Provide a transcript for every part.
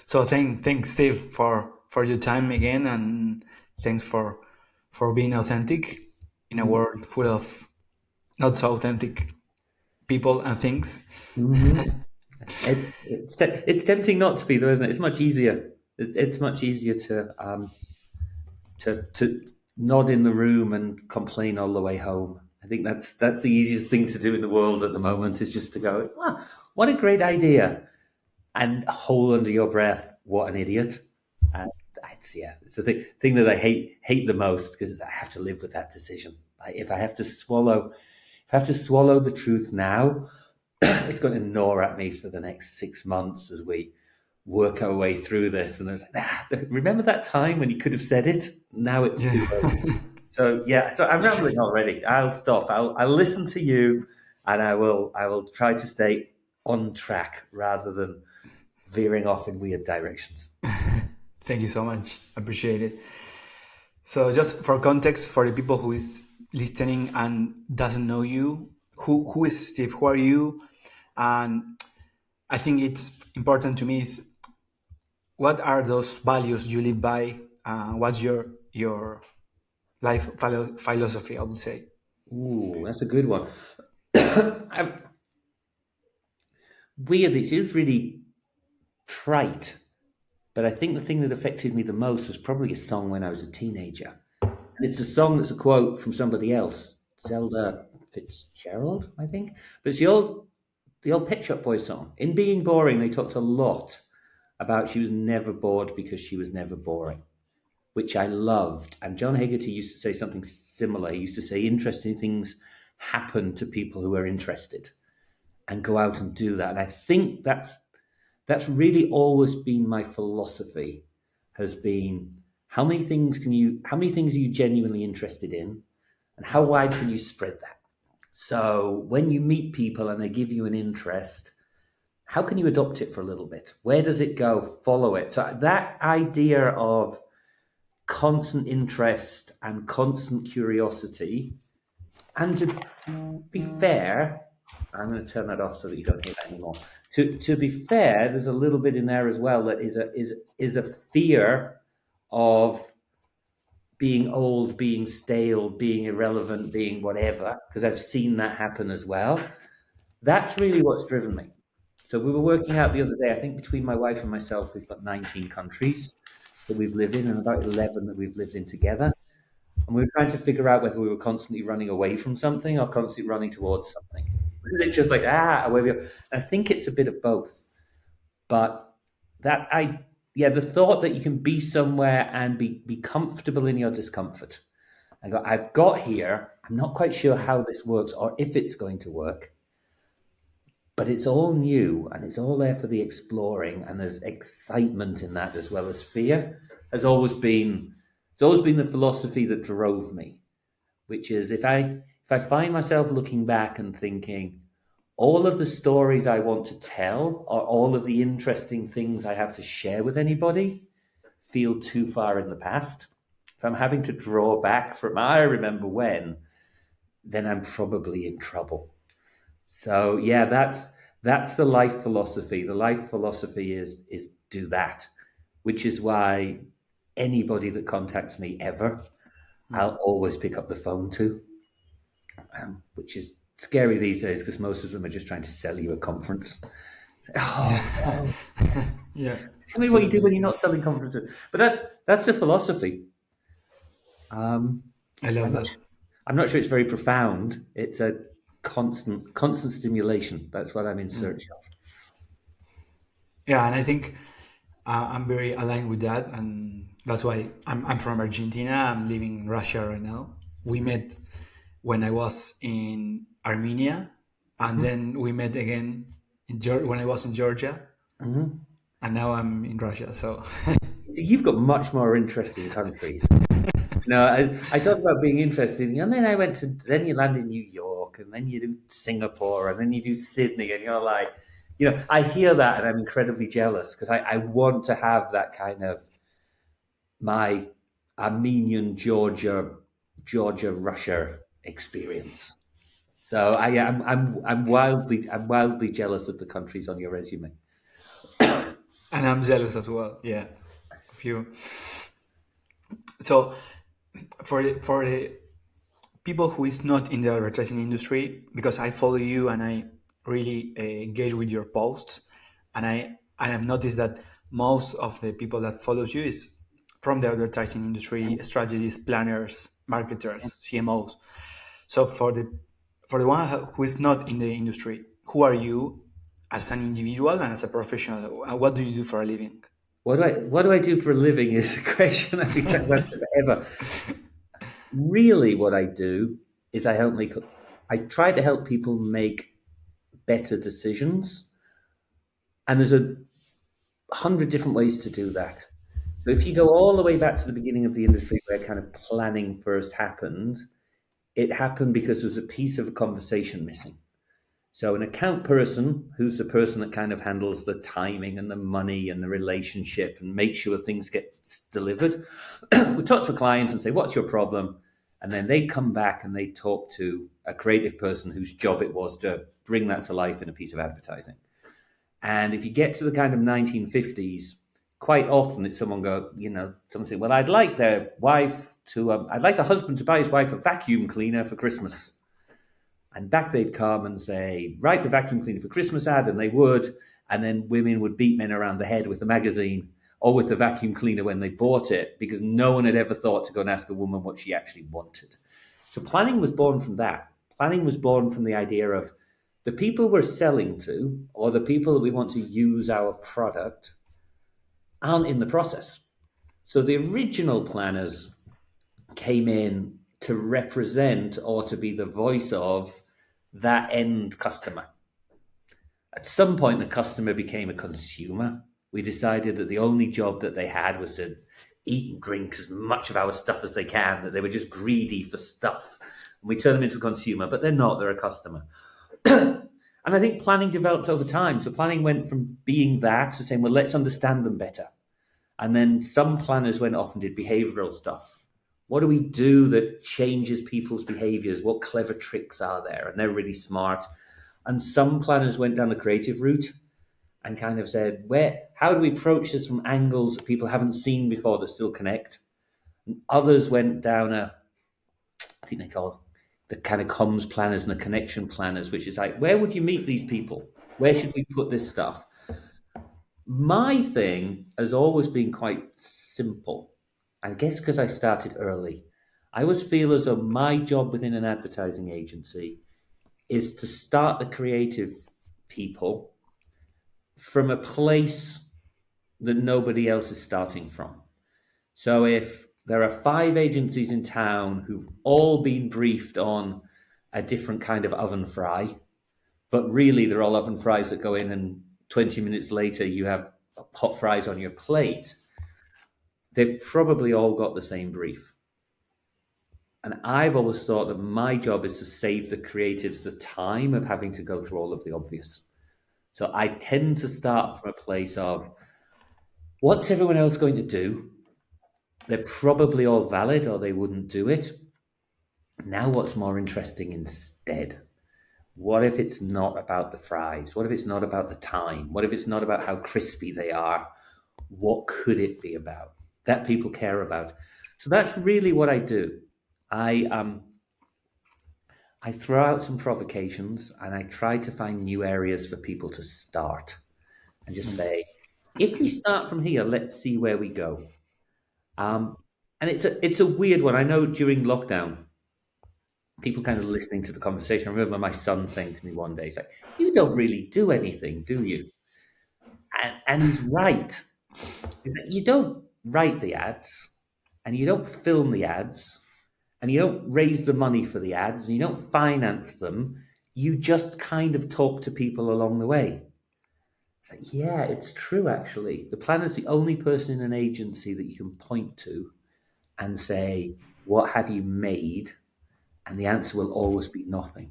So thanks, Steve, for your time again, and thanks for being authentic in a world full of not so authentic people and things. Mm-hmm. It's tempting not to be, though, isn't it? It's much easier. It's much easier to nod in the room and complain all the way home. I think that's the easiest thing to do in the world at the moment, is just to go, "Wow, what a great idea," and hold under your breath, "What an idiot." And it's the thing that I hate the most, because I have to live with that decision. If I have to swallow the truth now, it's going to gnaw at me for the next 6 months as we work our way through this. And there's remember that time when you could have said it? Now it's too late. So I'm rambling already. I'll stop. I'll listen to you, and I will try to stay on track rather than veering off in weird directions. Thank you so much. Appreciate it. So just for context, for the people who is listening and doesn't know you, who is Steve? Who are you? And I think it's important to me is what are those values you live by? What's your life philosophy? I would say. Ooh, that's a good one. Weirdly, it is really trite, but I think the thing that affected me the most was probably a song when I was a teenager. And it's a song that's a quote from somebody else, Zelda Fitzgerald, I think. But it's the old Pet Shop Boys song. In Being Boring, they talked a lot about she was never bored because she was never boring, which I loved. And John Hegarty used to say something similar. He used to say interesting things happen to people who are interested, and go out and do that. And I think that's really always been my philosophy, has been how many things are you genuinely interested in, and how wide can you spread that? So when you meet people and they give you an interest, how can you adopt it for a little bit? Where does it go? Follow it. So that idea of constant interest and constant curiosity, and to be fair, I'm going to turn that off so that you don't hear that anymore. To be fair, there's a little bit in there as well that is a fear of being old, being stale, being irrelevant, being whatever, because I've seen that happen as well. That's really what's driven me. So we were working out the other day, I think between my wife and myself, we've got 19 countries that we've lived in, and about 11 that we've lived in together. And we were trying to figure out whether we were constantly running away from something or constantly running towards something. It's just like, away we go. I think it's a bit of both. But the thought that you can be somewhere and be comfortable in your discomfort. I've got here, I'm not quite sure how this works or if it's going to work, but it's all new and it's all there for the exploring, and there's excitement in that as well as fear. It's always been the philosophy that drove me, which is if I find myself looking back and thinking, all of the stories I want to tell or all of the interesting things I have to share with anybody feel too far in the past. If I'm having to draw back from I remember when, then I'm probably in trouble. So yeah, that's the life philosophy. The life philosophy is do that, which is why anybody that contacts me ever, I'll always pick up the phone to, which is scary these days because most of them are just trying to sell you a conference. Oh, Yeah. tell me what you do when you're not selling conferences. But that's the philosophy. I love that. I'm not sure it's very profound. It's a constant stimulation. That's what I'm in search of. Yeah, and I think I'm very aligned with that, and that's why I'm from Argentina. I'm living in Russia right now. We met when I was in Armenia, and then we met again when I was in Georgia, Mm-hmm. and now I'm in Russia. So So you've got much more interesting countries. No, I talk about being interested, and then then you land in New York, and then you do Singapore, and then you do Sydney, and you're like, I hear that, and I'm incredibly jealous because I want to have that kind of my Armenian Georgia Russia experience. So I'm wildly jealous of the countries on your resume. And I'm jealous as well. Yeah, of you. So for the people who is not in the advertising industry, because I follow you and I really engage with your posts, and I have noticed that most of the people that follows you is from the advertising industry, strategists, planners, marketers, CMOs. So for the one who is not in the industry, who are you as an individual and as a professional? And what do you do for a living? What do I do for a living is a question I think I've answered forever. Really, what I do is I try to help people make better decisions, and there's 100 different ways to do that. So if you go all the way back to the beginning of the industry where kind of planning first happened, it happened because there was a piece of a conversation missing. So an account person, who's the person that kind of handles the timing and the money and the relationship and make sure things get delivered, would talk to a client and say, "What's your problem?" And then they'd come back and they'd talk to a creative person whose job it was to bring that to life in a piece of advertising. And if you get to the kind of 1950s, quite often it's someone say, "Well, I'd like their wife to, I'd like the husband to buy his wife a vacuum cleaner for Christmas." And back they'd come and say, "Write the vacuum cleaner for Christmas ad," and they would. And then women would beat men around the head with the magazine or with the vacuum cleaner when they bought it, because no one had ever thought to go and ask a woman what she actually wanted. So planning was born from that. Planning was born from the idea of the people we're selling to, or the people that we want to use our product, aren't in the process. So the original planners came in to represent or to be the voice of that end customer. At some point, the customer became a consumer. We decided that the only job that they had was to eat and drink as much of our stuff as they can, that they were just greedy for stuff. And we turn them into a consumer, but they're not, they're a customer. And I think planning developed over time. So planning went from being that to saying, well, let's understand them better. And then some planners went off and did behavioral stuff. What do we do that changes people's behaviors? What clever tricks are there? And they're really smart. And some planners went down the creative route and kind of said, how do we approach this from angles that people haven't seen before that still connect? And others went down I think they call the kind of comms planners and the connection planners, which is like, where would you meet these people? Where should we put this stuff? My thing has always been quite simple. I guess because I started early. I always feel as though my job within an advertising agency is to start the creative people from a place that nobody else is starting from. So if there are 5 agencies in town who've all been briefed on a different kind of oven fry, but really they're all oven fries that go in and 20 minutes later you have hot fries on your plate, they've probably all got the same brief. And I've always thought that my job is to save the creatives the time of having to go through all of the obvious. So I tend to start from a place of, what's everyone else going to do? They're probably all valid or they wouldn't do it. Now, what's more interesting instead? What if it's not about the fries? What if it's not about the time? What if it's not about how crispy they are? What could it be about that people care about? So that's really what I do. I throw out some provocations and I try to find new areas for people to start and just say, if we start from here, let's see where we go. And it's a weird one. I know during lockdown, people kind of listening to the conversation. I remember my son saying to me one day, he's like, "You don't really do anything, do you?" And he's right. He's like, you don't write the ads, and you don't film the ads, and you don't raise the money for the ads, and you don't finance them. You just kind of talk to people along the way. It's like, yeah, it's true, actually. The planner's the only person in an agency that you can point to and say, what have you made? And the answer will always be nothing.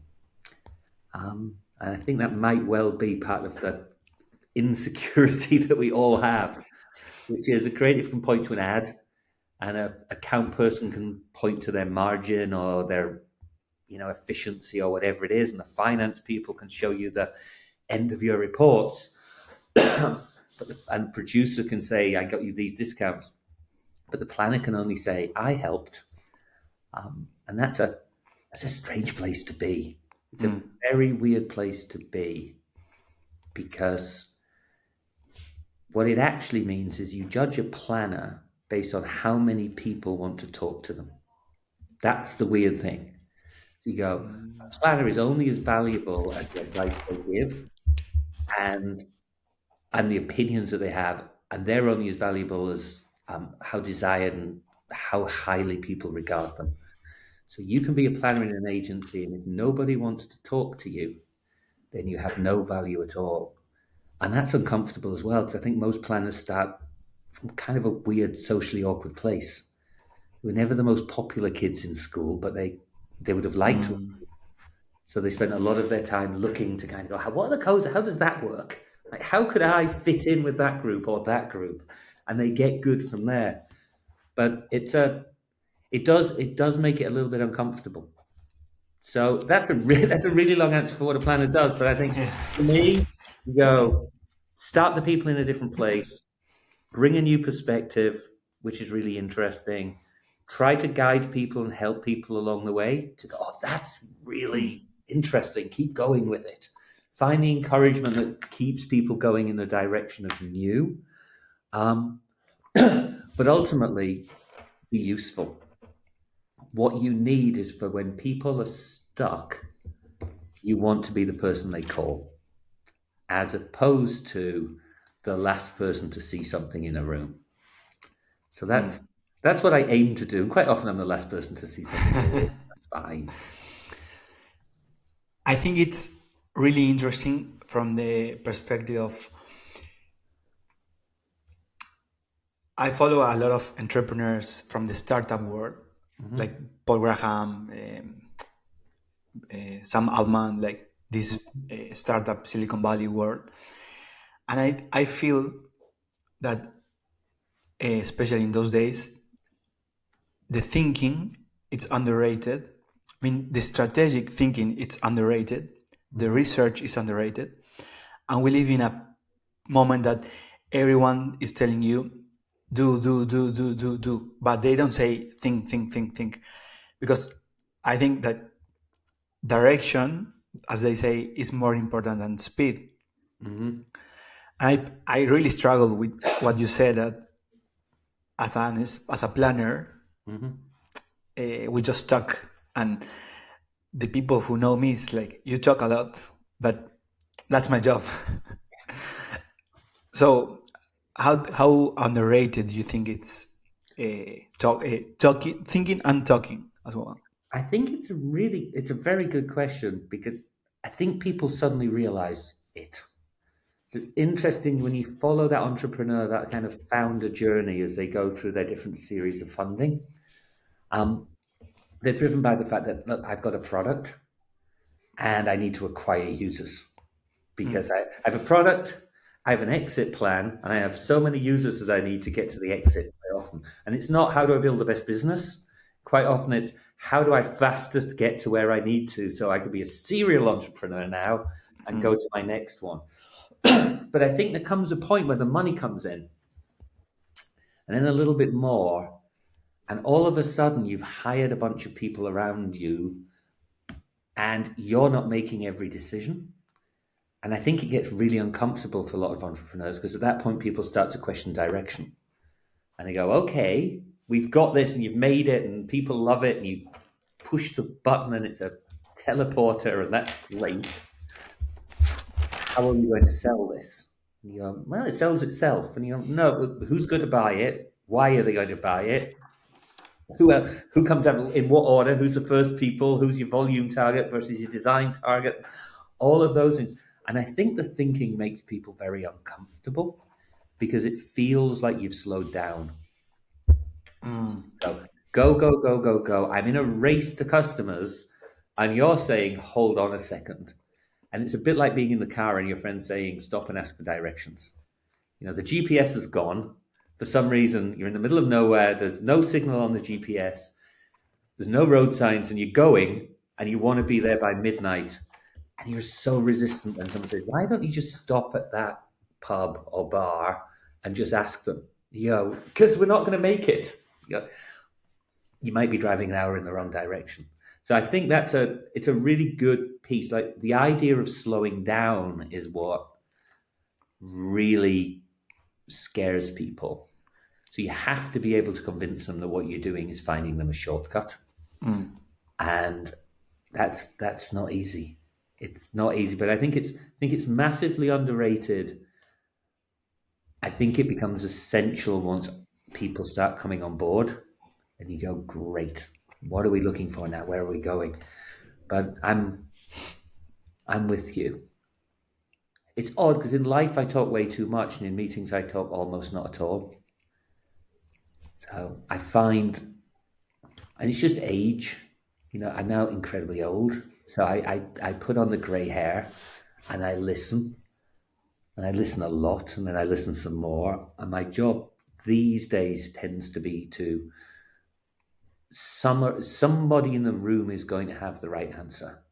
And I think that might well be part of the insecurity that we all have, which is a creative can point to an ad and a account person can point to their margin or their efficiency or whatever it is, and the finance people can show you the end of your reports. and the producer can say, I got you these discounts, but the planner can only say, I helped. And that's a strange place to be. It's a very weird place to be, because what it actually means is you judge a planner based on how many people want to talk to them. That's the weird thing. You go, a planner is only as valuable as the advice they give and the opinions that they have, and they're only as valuable as how desired and how highly people regard them. So you can be a planner in an agency, and if nobody wants to talk to you, then you have no value at all. And that's uncomfortable as well, because I think most planners start from kind of a weird, socially awkward place. They were never the most popular kids in school, but they would have liked to. So they spent a lot of their time looking to kind of go, what are the codes? How does that work? Like, how could I fit in with that group or that group? And they get good from there. But it does make it a little bit uncomfortable. So that's a really long answer for what a planner does. But I think for me, you go, start the people in a different place, bring a new perspective, which is really interesting. Try to guide people and help people along the way to go, that's really interesting. Keep going with it. Find the encouragement that keeps people going in the direction of new. But ultimately, be useful. What you need is for when people are stuck, you want to be the person they call, as opposed to the last person to see something in a room. So that's what I aim to do. Quite often I'm the last person to see something. That's fine. I think it's really interesting from the perspective of, I follow a lot of entrepreneurs from the startup world, like Paul Graham, Sam Altman, like this startup Silicon Valley world. And I feel that, especially in those days, the thinking, it's underrated. I mean, the strategic thinking, it's underrated. The research is underrated. And we live in a moment that everyone is telling you, do. But they don't say think. Because I think that direction, as they say, is more important than speed. I really struggle with what you said, that as a planner, we just talk, and the people who know me is like, you talk a lot, but that's my job. So how underrated do you think it's talking, thinking and talking as well? I think it's a very good question, because I think people suddenly realize it. So it's interesting when you follow that entrepreneur, that kind of founder journey as they go through their different series of funding. They're driven by the fact that, look, I've got a product and I need to acquire users, because I have a product, I have an exit plan, and I have so many users that I need to get to the exit very often. And it's not how do I build the best business. Quite often it's how do I fastest get to where I need to, so I could be a serial entrepreneur now and go to my next one. But I think there comes a point where the money comes in, and then a little bit more, and all of a sudden you've hired a bunch of people around you and you're not making every decision. And I think it gets really uncomfortable for a lot of entrepreneurs, because at that point people start to question direction. And they go, okay, we've got this and you've made it and people love it, and you push the button and it's a teleporter and that's great. How are we going to sell this? And you go, well, it sells itself. And you go, no, who's going to buy it? Why are they going to buy it? Who comes out in what order? Who's the first people? Who's your volume target versus your design target? All of those things. And I think the thinking makes people very uncomfortable, because it feels like you've slowed down. So go. I'm in a race to customers, and you're saying, hold on a second. And it's a bit like being in the car and your friend saying, stop and ask for directions. You know, the GPS is gone. For some reason, you're in the middle of nowhere. There's no signal on the GPS. There's no road signs, and you're going, and you want to be there by midnight. And you're so resistant when someone says, why don't you just stop at that pub or bar and just ask them, because we're not going to make it. You might be driving an hour in the wrong direction. So I think it's a really good piece. Like the idea of slowing down is what really scares people. So you have to be able to convince them that what you're doing is finding them a shortcut. And that's not easy. It's not easy, but I think it's massively underrated. I think it becomes essential once people start coming on board and you go, great, what are we looking for now? Where are we going? But I'm with you. It's odd because in life I talk way too much, and in meetings I talk almost not at all. So I find, and it's just age. I'm now incredibly old, so I put on the grey hair, and I listen a lot, and then I listen some more. And my job these days tends to be to somebody in the room is going to have the right answer.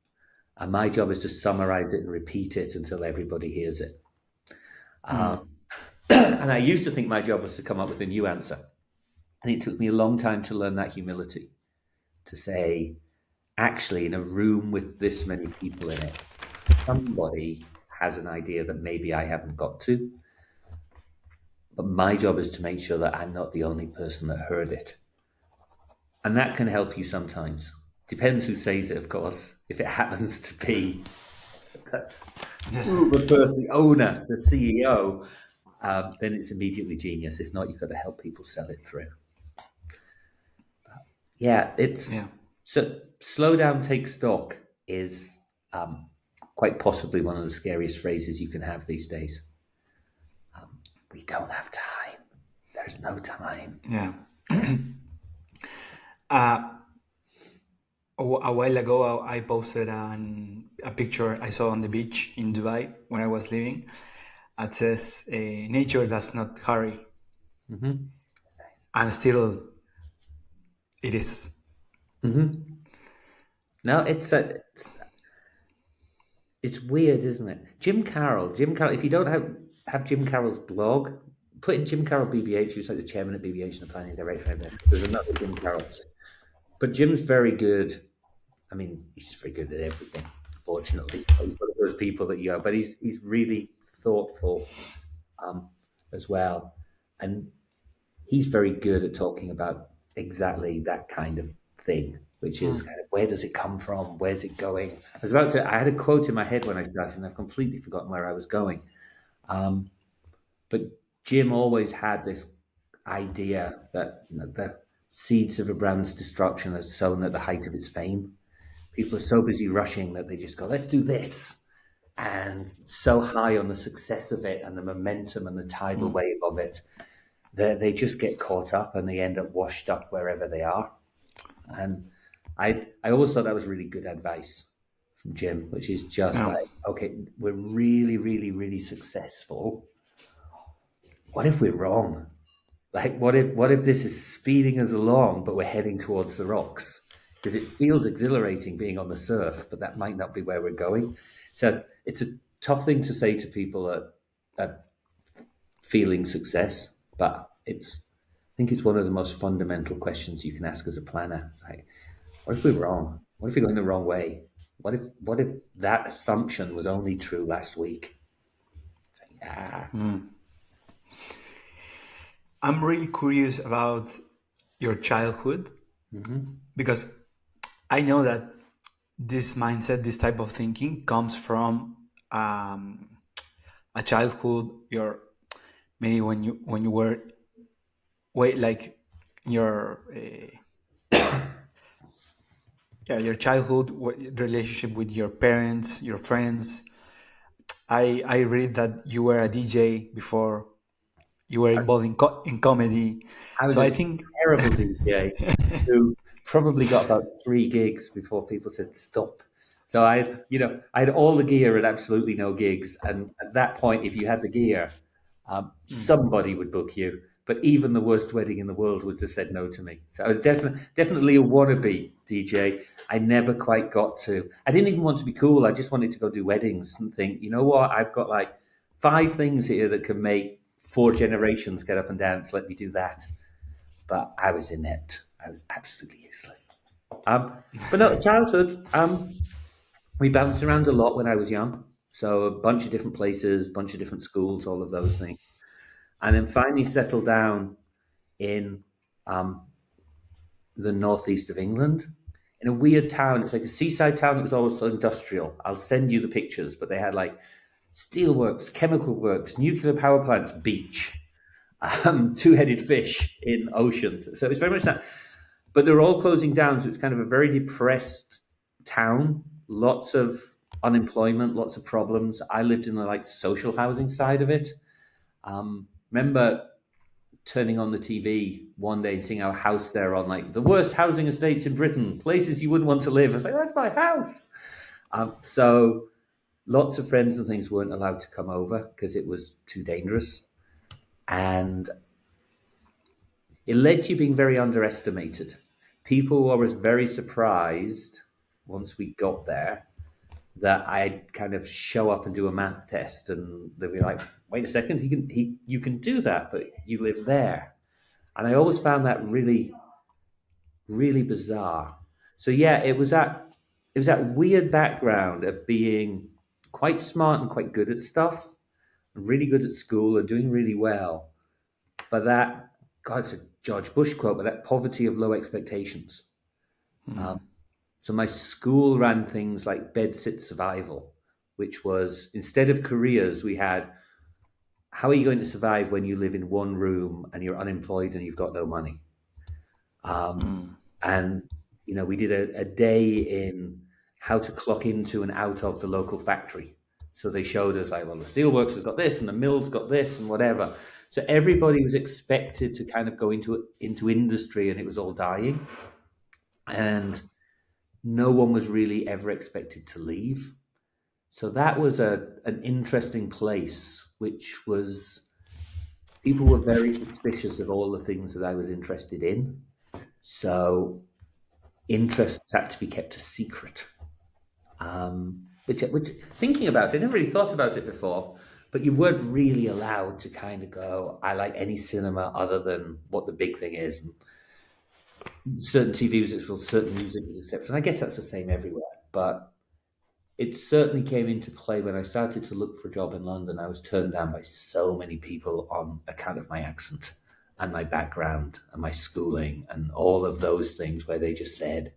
And my job is to summarize it and repeat it until everybody hears it. And I used to think my job was to come up with a new answer. And it took me a long time to learn that humility, to say, actually, in a room with this many people in it, somebody has an idea that maybe I haven't got to. But my job is to make sure that I'm not the only person that heard it. And that can help you sometimes. Depends who says it, of course. If it happens to be the owner, the CEO, then it's immediately genius. If not, you've got to help people sell it through. So slow down, take stock is quite possibly one of the scariest phrases you can have these days. We don't have time. There's no time. Yeah. A while ago, I posted a picture I saw on the beach in Dubai when I was living. It says, nature does not hurry. Mm-hmm. Nice. And still, it is. Mm-hmm. No, it's weird, isn't it? Jim Carroll. If you don't have Jim Carroll's blog, put in Jim Carroll BBH, who's like the chairman at BBH and the planning director. There's another Jim Carroll. But Jim's very good. I mean, he's just very good at everything, fortunately. He's one of those people that but he's really thoughtful as well. And he's very good at talking about exactly that kind of thing, which is kind of, where does it come from? Where's it going? I had a quote in my head when I started, and I've completely forgotten where I was going. But Jim always had this idea that the seeds of a brand's destruction are sown at the height of its fame. People are so busy rushing that they just go, let's do this. And so high on the success of it and the momentum and the tidal wave of it, they just get caught up and they end up washed up wherever they are. And I always thought that was really good advice from Jim, which is just like, okay, we're really, really, really successful. What if we're wrong? Like, what if this is speeding us along, but we're heading towards the rocks? Because it feels exhilarating being on the surf, but that might not be where we're going. So it's a tough thing to say to people at feeling success, but I think it's one of the most fundamental questions you can ask as a planner. It's like, what if we're wrong? What if we're going the wrong way? What if that assumption was only true last week? It's like, I'm really curious about your childhood, because I know that this mindset, this type of thinking, comes from a childhood. Maybe when you were like your your childhood relationship with your parents, your friends. I read that you were a DJ before you were involved in comedy. I think terrible DJ who probably got about 3 gigs before people said stop. So I had all the gear and absolutely no gigs. And at that point, if you had the gear, somebody would book you. But even the worst wedding in the world would have said no to me. So I was definitely a wannabe DJ. I never quite got to. I didn't even want to be cool. I just wanted to go do weddings and think, you know what? I've got like 5 things here that can make 4 generations get up and dance. Let me do that. But I was inept. I was absolutely useless. But no, childhood. We bounced around a lot when I was young. So a bunch of different places, bunch of different schools, all of those things. And then finally settled down in um, the northeast of England in a weird town. It's like a seaside town that was also industrial. I'll send you the pictures, but they had like steelworks, chemical works, nuclear power plants, beach, two-headed fish in oceans. So it's very much that. But they're all closing down, so it's kind of a very depressed town. Lots of unemployment, lots of problems. I lived in the like social housing side of it. Remember turning on the TV one day and seeing our house there on like the worst housing estates in Britain, places you wouldn't want to live. I was like, that's my house. So lots of friends and things weren't allowed to come over because it was too dangerous. And it led to you being very underestimated. People were always very surprised once we got there that I'd kind of show up and do a math test, and they'd be like, "Wait a second, you can do that, but you live there." And I always found that really, really bizarre. So yeah, it was that weird background of being quite smart and quite good at stuff, and really good at school and doing really well, but that, God, it's a George Bush quote, but that poverty of low expectations. So my school ran things like bedsit survival, which was instead of careers, we had how are you going to survive when you live in one room and you're unemployed and you've got no money? And we did a day in how to clock into and out of the local factory. So they showed us like, well, the steelworks has got this and the mill's got this and whatever. So everybody was expected to kind of go into industry, and it was all dying. And no one was really ever expected to leave. So that was an interesting place, which was people were very suspicious of all the things that I was interested in. So interests had to be kept a secret. Which thinking about it, I never really thought about it before, but you weren't really allowed to kind of go, I like any cinema other than what the big thing is. And certain TV music, well, certain music was accepted. And I guess that's the same everywhere. But it certainly came into play when I started to look for a job in London. I was turned down by so many people on account of my accent and my background and my schooling and all of those things, where they just said,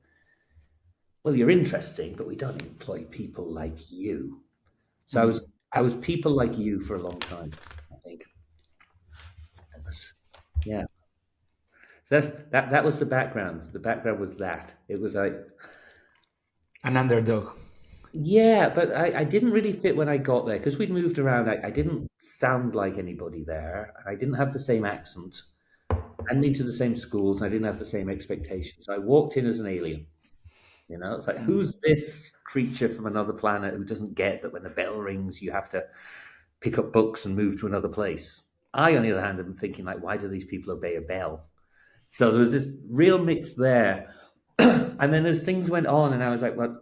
well, you're interesting, but we don't employ people like you. So I was people like you for a long time, I think. Yeah. So that was the background. The background was that. It was like, An underdog. yeah, but I didn't really fit when I got there because we'd moved around. I didn't sound like anybody there. I didn't have the same accent. I hadn't been to the same schools, and I didn't have the same expectations. So I walked in as an alien. It's like, who's this creature from another planet who doesn't get that when the bell rings, you have to pick up books and move to another place? I, on the other hand, am thinking, like, why do these people obey a bell? So there was this real mix there. And then as things went on, and I was like, well,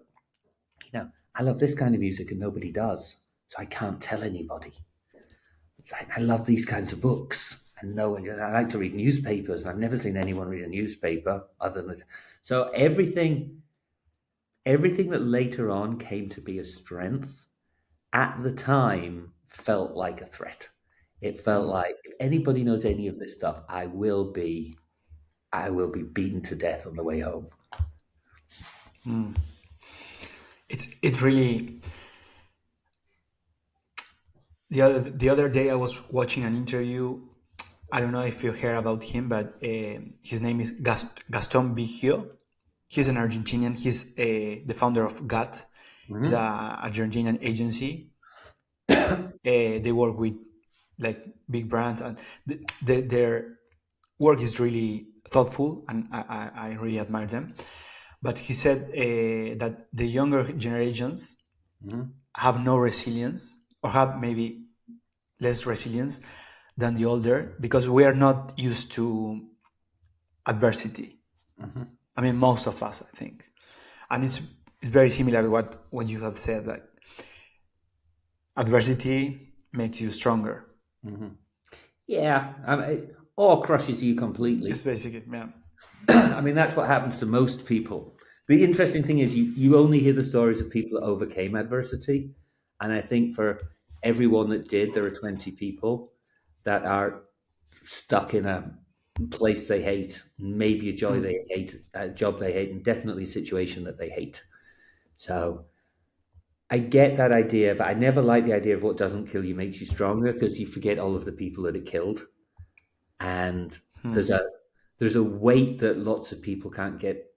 I love this kind of music and nobody does. So I can't tell anybody. It's like, I love these kinds of books. And no one, I like to read newspapers. I've never seen anyone read a newspaper other than this. So everything that later on came to be a strength at the time felt like a threat. It felt like, if anybody knows any of this stuff, I will be beaten to death on the way home. It's really, the other day I was watching an interview. I don't know if you heard about him, but his name is Gaston Bigio. He's an Argentinian. He's the founder of GAT. It's a Argentinian agency. They work with like big brands, and their work is really thoughtful, and I really admire them. But he said that the younger generations have no resilience, or have maybe less resilience than the older, because we are not used to adversity. I mean, most of us, I think, and it's very similar to what you have said. Like, adversity makes you stronger. Hmm. Yeah, or crushes you completely. It's basically, yeah. I mean, that's what happens to most people. The interesting thing is you only hear the stories of people that overcame adversity. And I think for everyone that did, there are 20 people that are stuck in a place they hate, maybe a joy Hmm. they hate, a job they hate, and definitely a situation that they hate. So I get that idea, but I never like the idea of what doesn't kill you makes you stronger, because you forget all of the people that it killed. And there's Hmm. a there's a weight that lots of people can't get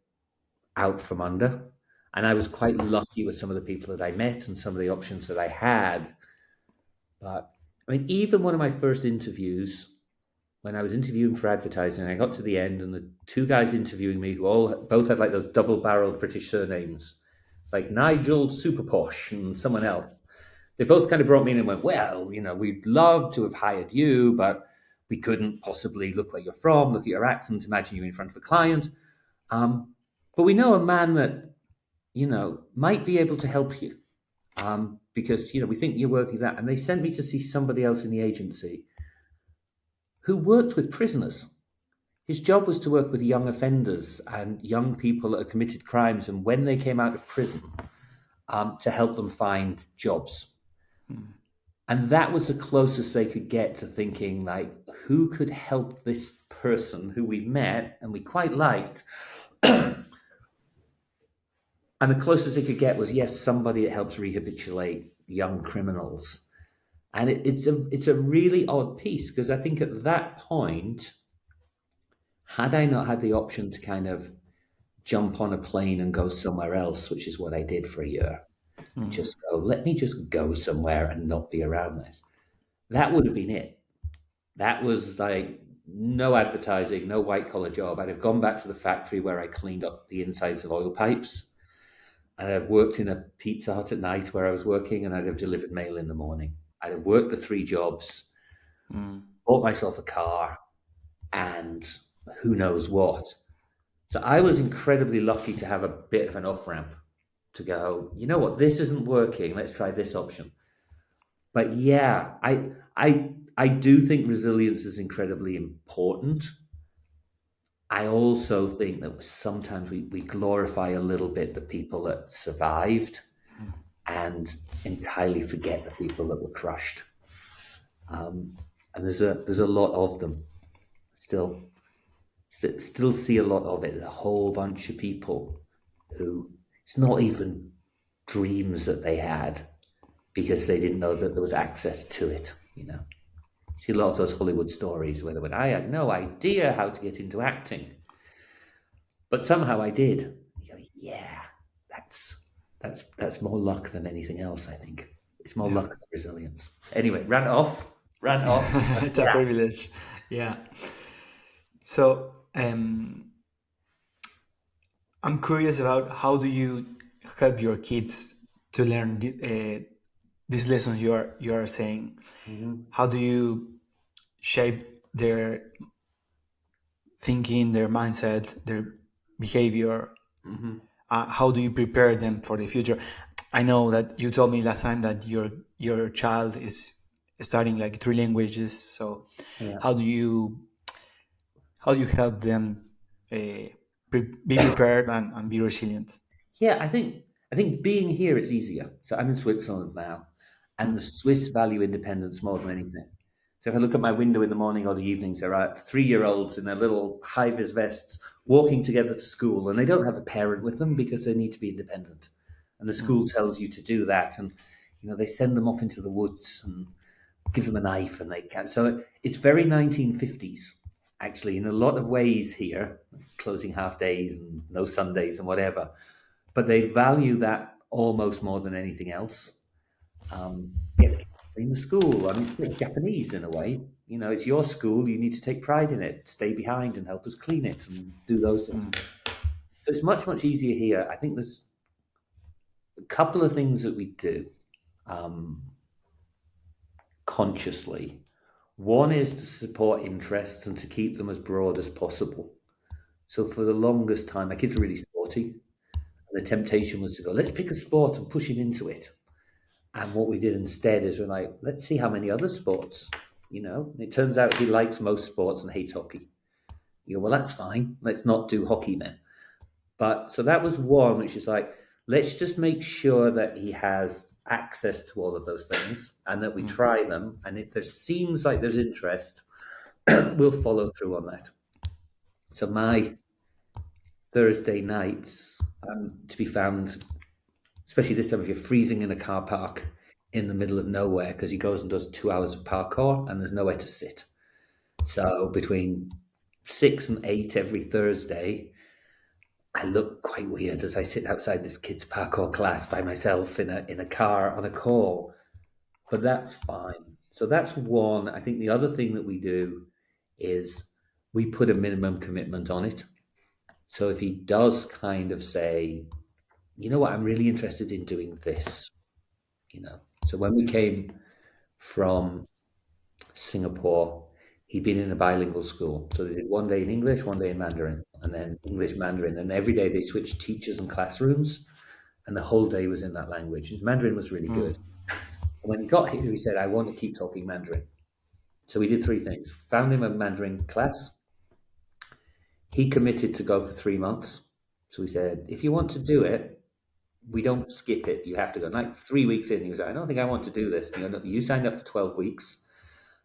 out from under. And I was quite lucky with some of the people that I met and some of the options that I had. But I mean, even one of my first interviews, when I was interviewing for advertising, I got to the end, and the two guys interviewing me, who all both had like those double-barreled British surnames, like Nigel Superposh and someone else. They both kind of brought me in and went, "Well, we'd love to have hired you, but we couldn't possibly look where you're from, look at your accent, imagine you in front of a client. But we know a man that might be able to help you, because we think you're worthy of that." And they sent me to see somebody else in the agency who worked with prisoners. His job was to work with young offenders and young people that had committed crimes, and when they came out of prison, to help them find jobs. Hmm. And that was the closest they could get to thinking, like, who could help this person who we've met and we quite liked. And the closest they could get was, yes, somebody that helps rehabilitate young criminals. And it's a really odd piece, because I think at that point, had I not had the option to kind of jump on a plane and go somewhere else, which is what I did for a year, and Hmm. just go, let me just go somewhere and not be around this, that would have been it. That was like no advertising, no white collar job. I'd have gone back to the factory where I cleaned up the insides of oil pipes. I'd have worked in a Pizza Hut at night where I was working, and I'd have delivered mail in the morning. I'd have worked the three jobs, Hmm. bought myself a car, and who knows what. So I was incredibly lucky to have a bit of an off ramp to go, you know what, this isn't working. Let's try this option. But yeah, I do think resilience is incredibly important. I also think that sometimes we glorify a little bit the people that survived and entirely forget the people that were crushed. And there's a lot of them still. Still see a lot of it. A whole bunch of people who it's not even dreams that they had, because they didn't know that there was access to it. See a lot of those Hollywood stories where they went, "I had no idea how to get into acting, but somehow I did." You go, yeah, that's that's more luck than anything else. I think it's more Yeah. luck than resilience. Anyway, ran off. But It's a yeah. privilege. Yeah. So I'm curious about how do you help your kids to learn these lessons you are saying. Mhm. How do you shape their thinking, their mindset, their behavior? Mhm. How do you prepare them for the future? I know that you told me last time that your child is studying like three languages. So Yeah. how do you help them be prepared and be resilient? Yeah, I think being here it's easier. So I'm in Switzerland now, and the Swiss value independence more than anything. So if I look at my window in the morning or the evenings, there are 3-year-olds in their little high-vis vests walking together to school, and they don't have a parent with them because they need to be independent. And the school tells you to do that, and they send them off into the woods and give them a knife, and they can. So it's very 1950s, actually, in a lot of ways here, closing half days and no Sundays and whatever, but they value that almost more than anything else. Get the kids to clean the school. I mean, it's like Japanese in a way. It's your school. You need to take pride in it. Stay behind and help us clean it and do those things. So it's much, much easier here. I think there's a couple of things that we do um, consciously. One is to support interests and to keep them as broad as possible. So for the longest time, my kids are really sporty. And the temptation was to go, let's pick a sport and push him into it. And what we did instead is we're like, let's see how many other sports, And it turns out he likes most sports and hates hockey. You go, well, that's fine. Let's not do hockey then. But so that was one, which is like, let's just make sure that he has access to all of those things and that we Mm. try them. And if there seems like there's interest, we'll follow through on that. So my Thursday nights, to be found, especially this time if you're freezing in a car park in the middle of nowhere, because he goes and does 2 hours of parkour and there's nowhere to sit. So between 6 and 8 every Thursday, I look quite weird as I sit outside this kid's parkour class by myself in a car on a call. But that's fine. So that's one. I think the other thing that we do is we put a minimum commitment on it. So if he does kind of say, you know what, I'm really interested in doing this, So when we came from Singapore, he'd been in a bilingual school. So they did one day in English, one day in Mandarin, and then English, Mandarin. And every day they switched teachers and classrooms, and the whole day was in that language. His Mandarin was really Mm. good. And when he got here, he said, I want to keep talking Mandarin. So we did three things. Found him a Mandarin class. He committed to go for 3 months. So we said, if you want to do it, we don't skip it. You have to go. Like 3 weeks in, he was like, I don't think I want to do this. You signed up for 12 weeks.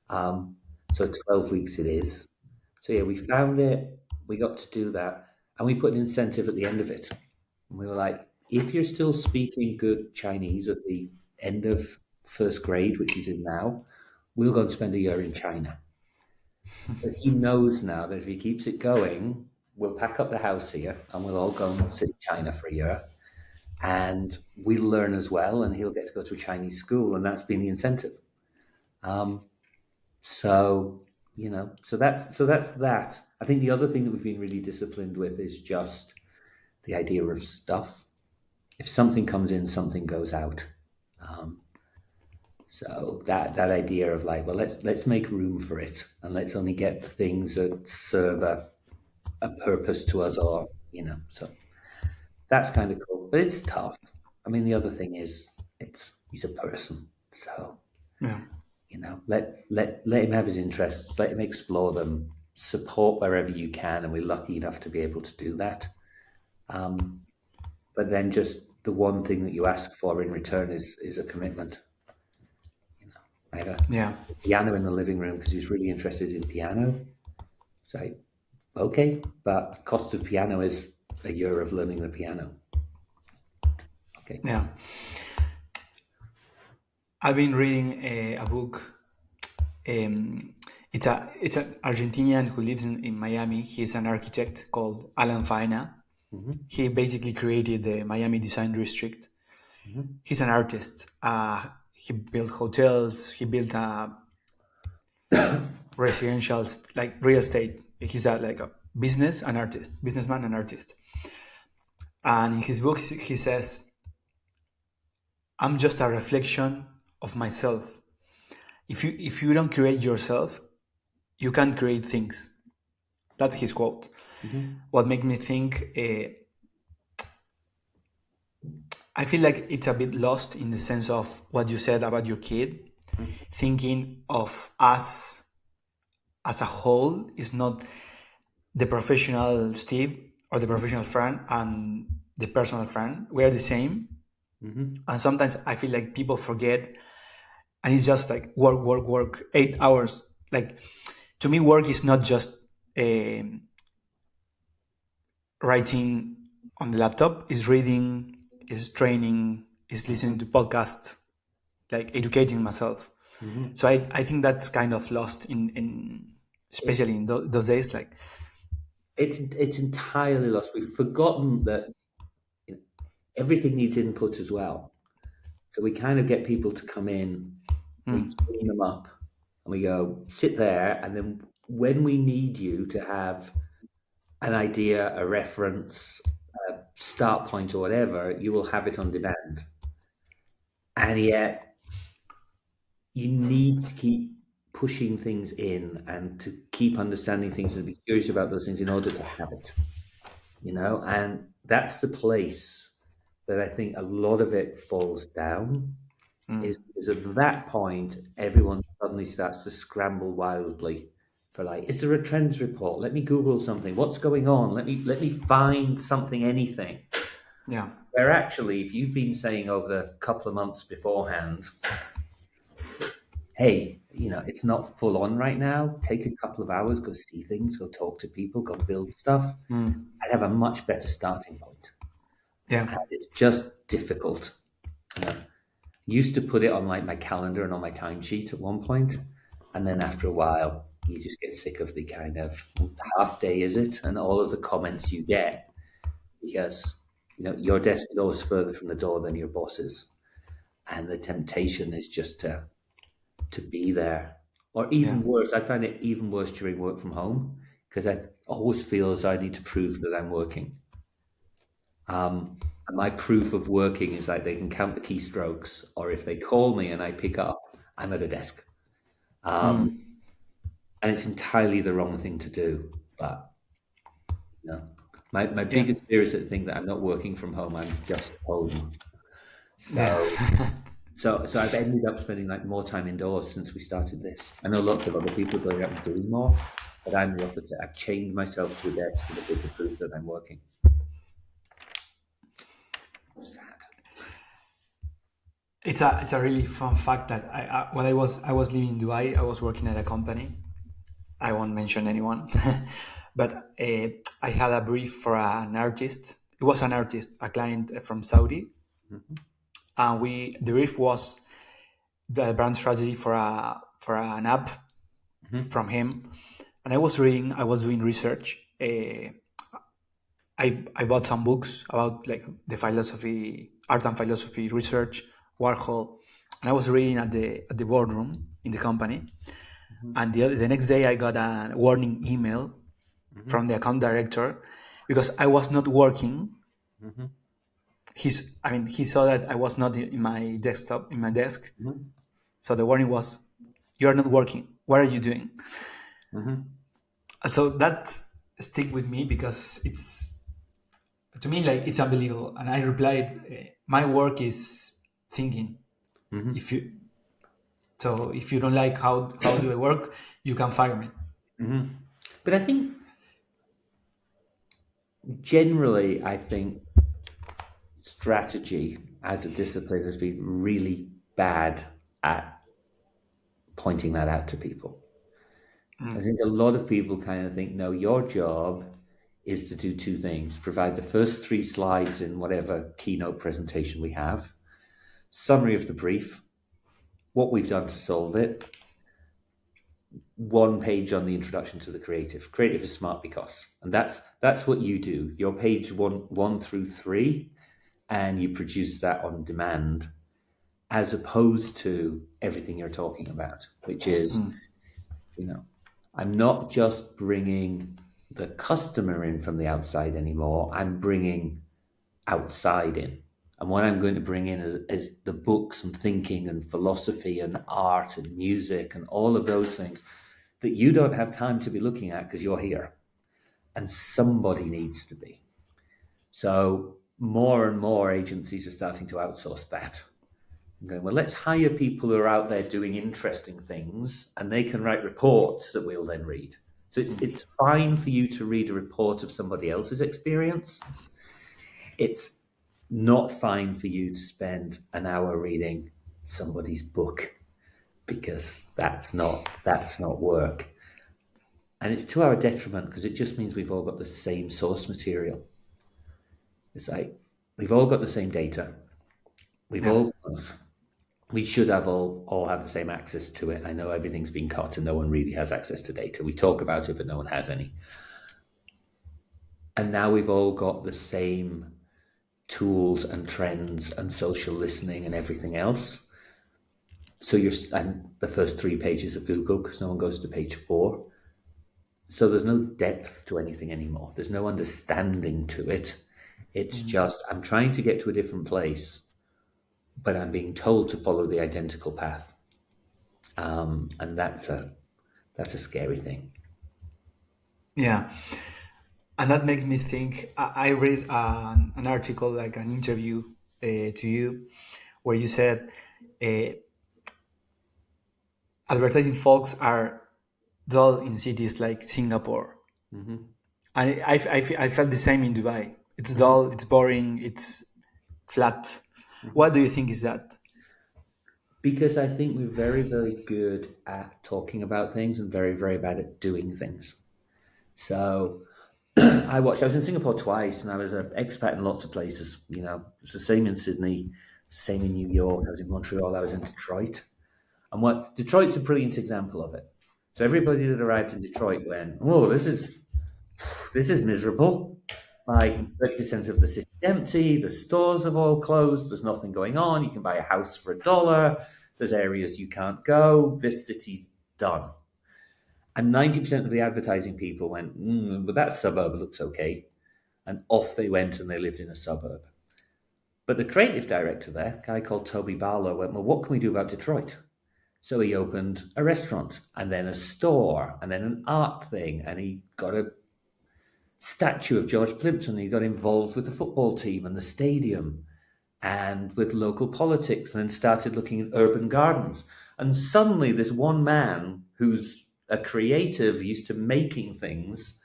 So 12 weeks it is. So yeah, we found it. We got to do that. And we put an incentive at the end of it. And we were like, if you're still speaking good Chinese at the end of first grade, which he's in now, we'll go and spend a year in China. But he knows now that if he keeps it going, we'll pack up the house here and we'll all go and sit in China for a year. And we'll learn as well, and he'll get to go to a Chinese school, and that's been the incentive. Um, so so that's that. I think the other thing that we've been really disciplined with is just the idea of stuff. If something comes in, something goes out. Um, so that idea of like, well, let's make room for it, and let's only get the things that serve a purpose to us, or So that's kind of cool, but it's tough. I mean, the other thing is, he's a person, so Yeah. let him have his interests, let him explore them, support wherever you can, and we're lucky enough to be able to do that. But then just the one thing that you ask for in return is a commitment. I have a Yeah. piano in the living room because he's really interested in piano. So, okay, but the cost of piano is a year of learning the piano. Okay. Yeah. I've been reading a book. It's an Argentinian who lives in Miami. He's an architect called Alan Faena. Hmm. He basically created the Miami Design District. Hmm. He's an artist. He built hotels. He built residential, like real estate. He's like a businessman and artist. And in his book, he says, "I'm just a reflection of myself. If you don't create yourself, you can't create things." That's his quote. Hmm. What made me think, I feel like it's a bit lost in the sense of what you said about your kid. Thinking of us as a whole is not the professional Steve or the professional friend and the personal friend. We are the same. Hmm. And sometimes I feel like people forget, and it's just like work, work, work, 8 hours. Like, to me, work is not just um writing on the laptop, is reading, is training, is listening to podcasts, like educating myself. Hmm. So I think that's kind of lost in It, especially in those days. Like, it's entirely lost. We've forgotten that you know, everything needs input as well. So we kind of get people to come in, we mm, train them up, and we go sit there, and then when we need you to have an idea, a reference, a start point, or whatever, you will have it on demand. And yet, you need to keep pushing things in and to keep understanding things and be curious about those things in order to have it. And that's the place that I think a lot of it falls down. is at that point, everyone suddenly starts to scramble wildly for like, is there a trends report? Let me Google something. What's going on? Let me find something, anything. Yeah. Where actually, if you've been saying over the couple of months beforehand, hey, it's not full on right now. Take a couple of hours, go see things, go talk to people, go build stuff. I'd have a much better starting point. Yeah. And it's just difficult. Used to put it on like my calendar and on my timesheet at one point, and then after a while, you just get sick of the kind of half day is it, and all of the comments you get because your desk is always further from the door than your boss's, and the temptation is just to be there. Or Yeah. even worse, I find it even worse during work from home because I always feel as I need to prove that I'm working. And my proof of working is like they can count the keystrokes, or if they call me and I pick up, I'm at a desk. Um, and it's entirely the wrong thing to do. But my Yeah. biggest fear is to think that I'm not working from home. I'm just home. Yeah. So so I've ended up spending like more time indoors since we started this. I know lots of other people are going out and doing more, but I'm the opposite. I've chained myself to a desk with a bit of proof that I'm working. Sad. It's a really fun fact that when I was living in Dubai, I was working at a company. I won't mention anyone, but I had a brief for an artist. It was an artist, a client from Saudi, Mhm, and the brief was the brand strategy for an app mhm, from him. And I was doing research. I bought some books about like the philosophy, art and philosophy research, Warhol, and I was reading at the boardroom in the company. mhm, And the next day, I got a warning email mhm, from the account director because I was not working. mhm, He saw that I was not in my desktop in my desk. mhm, So the warning was, "You are not working. What are you doing?" mhm, So that stick with me because it's to me like it's unbelievable. And I replied, "My work is thinking. mhm, If you if you don't like how do I work, you can fire me." mhm. But I think generally, I think strategy as a discipline has been really bad at pointing that out to people. I think a lot of people kind of think, no, your job is to do two things: provide the first three slides in whatever keynote presentation we have, summary of the brief, what we've done to solve it, one page on the introduction to the creative. Creative is smart because, and that's what you do. Your page one through three, and you produce that on demand, as opposed to everything you're talking about, which is, you know, I'm not just bringing the customer in from the outside anymore. I'm bringing outside in. And what I'm going to bring in is the books and thinking and philosophy and art and music and all of those things that you don't have time to be looking at because you're here. And somebody needs to be. So more and more agencies are starting to outsource that. And going, well, let's hire people who are out there doing interesting things and they can write reports that we'll then read. So it's fine for you to read a report of somebody else's experience. It's not fine for you to spend an hour reading somebody's book because that's not work. And it's to our detriment because it just means we've all got the same source material. It's like we've all got the same data. We've Yeah. all we should have all have the same access to it. I know everything's been cut and no one really has access to data. We talk about it, but no one has any. And now we've all got the same tools and trends and social listening and everything else. So and the first three pages of Google because no one goes to page four. So there's no depth to anything anymore. There's no understanding to it. It's just I'm trying to get to a different place, but I'm being told to follow the identical path, and that's a scary thing. Yeah. And that makes me think. I read an article, like an interview to you, where you said uh, advertising folks are dull in cities like Singapore. Hmm. And I felt the same in Dubai. It's Hmm. dull, it's boring, it's flat. Hmm. What do you think is that? Because I think we're very, very good at talking about things and very, very bad at doing things. So I was in Singapore twice and I was an expat in lots of places. You know, it's the same in Sydney, same in New York. I was in Montreal, I was in Detroit. And what Detroit's a brilliant example of it. So everybody that arrived in Detroit went, "Oh, this is miserable. Like 30% of the city's empty, the stores have all closed, there's nothing going on, you can buy a house for $1, there's areas you can't go, this city's done." And 90% of the advertising people went, but that suburb looks okay. And off they went and they lived in a suburb. But the creative director there, a guy called Toby Barlow, went, well, what can we do about Detroit? So he opened a restaurant and then a store and then an art thing. And he got a statue of George Plimpton. He got involved with the football team and the stadium and with local politics and then started looking at urban gardens. And suddenly, this one man who's a creative, used to making things,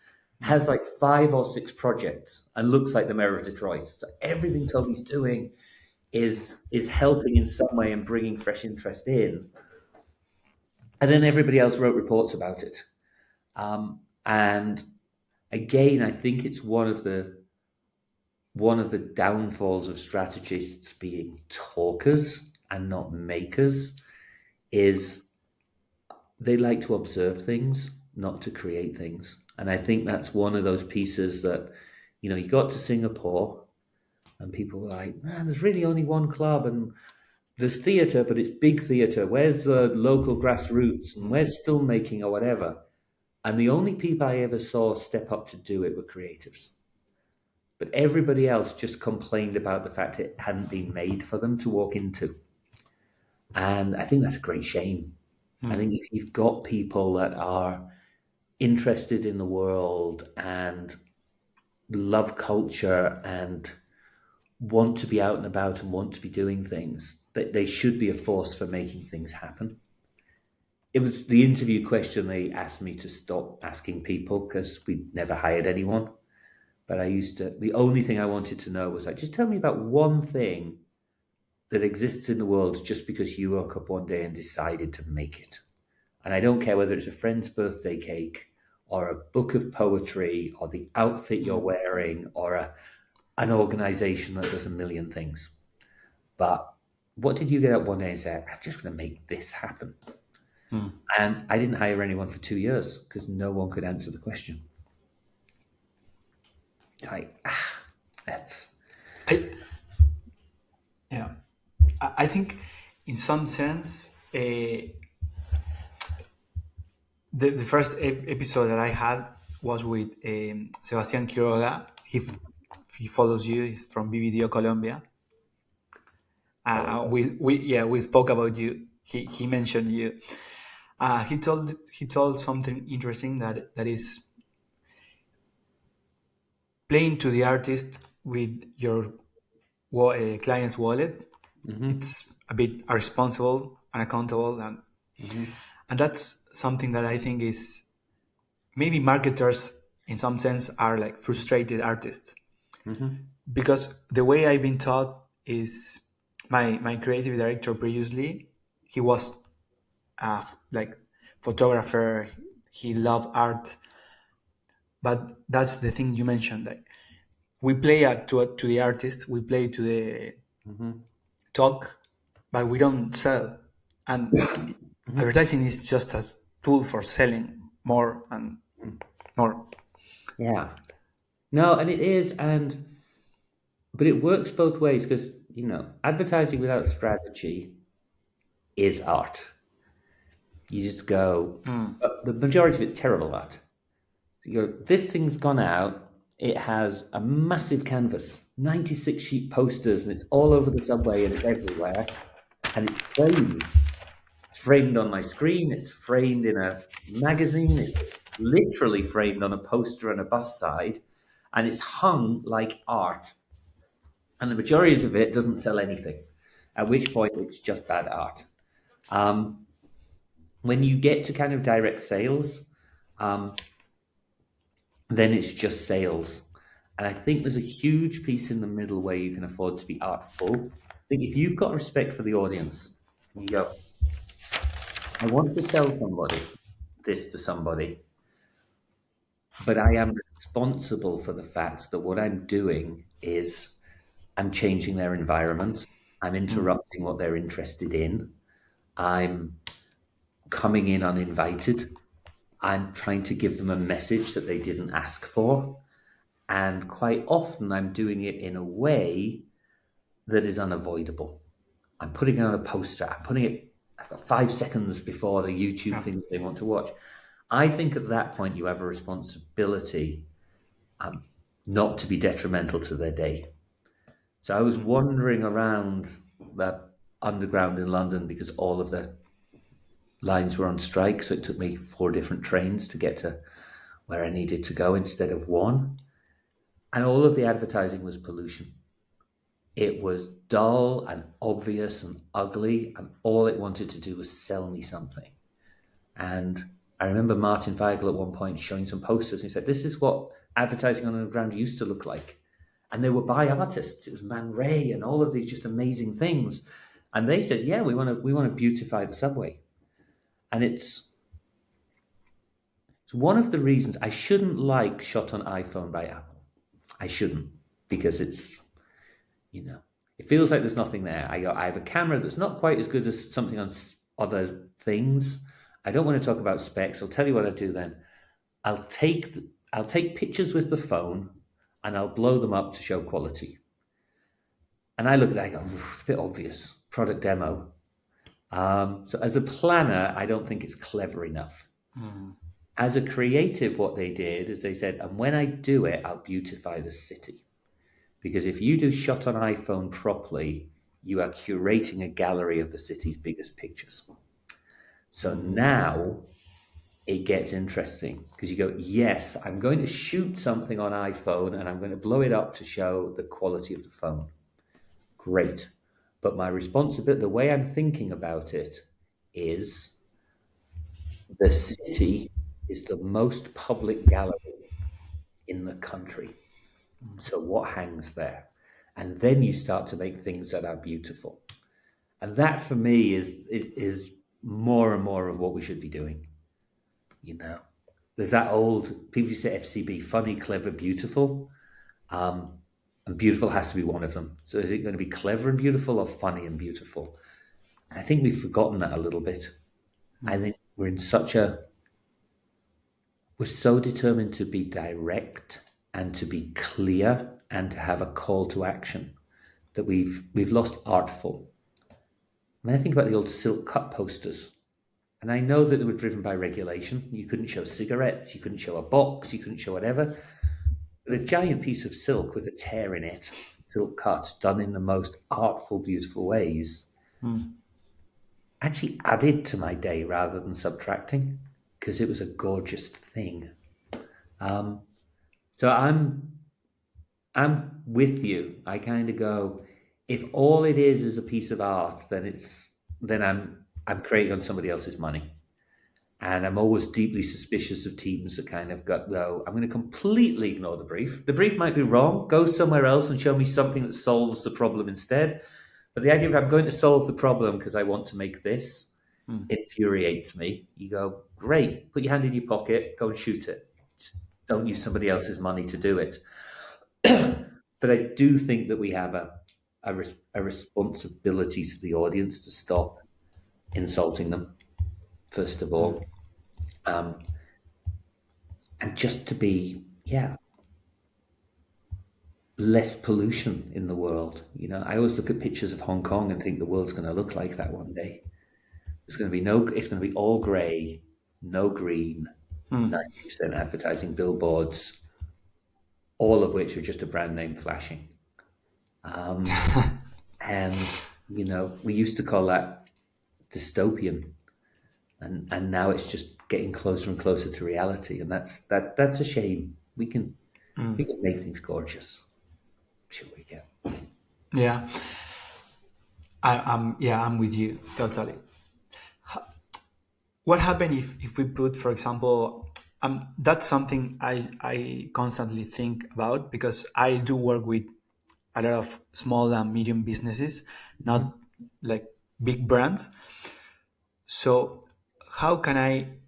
has like 5 or 6 projects and looks like the mayor of Detroit. So everything Toby's doing is helping in some way and bringing fresh interest in. And then everybody else wrote reports about it. And again, I think it's one of the downfalls of strategists being talkers and not makers is they like to observe things, not to create things. And I think that's one of those pieces that, you got to Singapore and people were like, man, there's really only one club and there's theatre, but it's big theatre. Where's the local grassroots and where's filmmaking or whatever? And the only people I ever saw step up to do it were creatives. But everybody else just complained about the fact it hadn't been made for them to walk into. And I think that's a great shame. I think if you've got people that are interested in the world and love culture and want to be out and about and want to be doing things, that they should be a force for making things happen. It was the interview question they asked me to stop asking people because we'd never hired anyone. But the only thing I wanted to know was like, just tell me about one thing that exists in the world just because you woke up one day and decided to make it. And I don't care whether it's a friend's birthday cake or a book of poetry or the outfit you're wearing or an organization that does a million things. But what did you get up one day and say, I'm just going to make this happen? And I didn't hire anyone for 2 years because no one could answer the question. It's like, that's... I, yeah, I think in some sense, the first episode that I had was with Sebastián Quiroga. He follows you. He's from BBDO Colombia. Follow. We spoke about you. He mentioned you. He told something interesting that is playing to the artist with your client's wallet. Mm-hmm. It's a bit irresponsible, unaccountable, Mm-hmm. and that's something that I think is maybe marketers in some sense are like frustrated artists, Mm-hmm. because the way I've been taught is my creative director previously, he was like photographer, he loved art, but that's the thing you mentioned, like we play to the artist, we play to the Mm-hmm. talk, but we don't sell. And Mm-hmm. advertising is just a tool for selling more and more. Yeah. No, and it is, but it works both ways because advertising without strategy is art. You just go, the majority of it's terrible art. You go, this thing's gone out. It has a massive canvas, 96 sheet posters, and it's all over the subway and it's everywhere. And it's framed. It's framed on my screen. It's framed in a magazine. It's literally framed on a poster on a bus side. And it's hung like art. And the majority of it doesn't sell anything. at which point it's just bad art. When you get to kind of direct sales, then it's just sales. And I think there's a huge piece in the middle where you can afford to be artful. I think if you've got respect for the audience, and you go, I want to sell somebody this to somebody, but I am responsible for the fact that what I'm doing is I'm changing their environment. I'm interrupting what they're interested in. I'm coming in uninvited. I'm trying to give them a message that they didn't ask for. And quite often I'm doing it in a way that is unavoidable. I'm putting it on a poster. I've got 5 seconds before the YouTube thing that they want to watch. I think at that point you have a responsibility not to be detrimental to their day. So I was wandering around the underground in London because all of the lines were on strike. So it took me 4 different trains to get to where I needed to go instead of 1. And all of the advertising was pollution. It was dull and obvious and ugly, and all it wanted to do was sell me something. And I remember Martin Weigel at one point showing some posters, and he said, this is what advertising on the ground used to look like. And they were by artists. It was Man Ray and all of these just amazing things. And they said, yeah, we want to beautify the subway. And it's one of the reasons I shouldn't like Shot on iPhone by Apple. I shouldn't, because it's, it feels like there's nothing there. I have a camera that's not quite as good as something on other things. I don't want to talk about specs. I'll tell you what I do then. I'll take pictures with the phone and I'll blow them up to show quality. And I look at that, I go, it's a bit obvious. Product demo. So as a planner, I don't think it's clever enough. As a creative, what they did is they said, and when I do it, I'll beautify the city. Because if you do Shot on iPhone properly, you are curating a gallery of the city's biggest pictures. So now it gets interesting because you go, yes, I'm going to shoot something on iPhone and I'm going to blow it up to show the quality of the phone. Great. But my responsibility, the way I'm thinking about it is the city is the most public gallery in the country. So what hangs there? And then you start to make things that are beautiful. And that for me is more and more of what we should be doing. There's that old, people used to say FCB, funny, clever, beautiful. And beautiful has to be one of them. So is it going to be clever and beautiful or funny and beautiful? And I think we've forgotten that a little bit. I think we're so determined to be direct and to be clear and to have a call to action that we've lost artful. I think about the old silk cut posters. And I know that they were driven by regulation. You couldn't show cigarettes, you couldn't show a box, you couldn't show whatever. But a giant piece of silk with a tear in it, silk cut, done in the most artful, beautiful ways, actually added to my day rather than subtracting, because it was a gorgeous thing. So I'm with you. I kind of go, if all it is a piece of art, then I'm creating on somebody else's money. And I'm always deeply suspicious of teams that kind of go, I'm going to completely ignore the brief. The brief might be wrong. Go somewhere else and show me something that solves the problem instead. But the idea of I'm going to solve the problem because I want to make this infuriates me. You go, great, put your hand in your pocket, go and shoot it. Just don't use somebody else's money to do it. But I do think that we have a responsibility to the audience to stop insulting them, first of all. And just to be, less pollution in the world. I always look at pictures of Hong Kong and think the world's going to look like that one day. It's going to be all grey, no green, 90% advertising billboards, all of which are just a brand name flashing. And, we used to call that dystopian. And now it's just getting closer and closer to reality. And that's a shame. We can make things gorgeous. Sure we can. Yeah. I'm with you totally. What happened if we put, for example, that's something I constantly think about because I do work with a lot of small and medium businesses, Mhm. not like big brands. So how can I,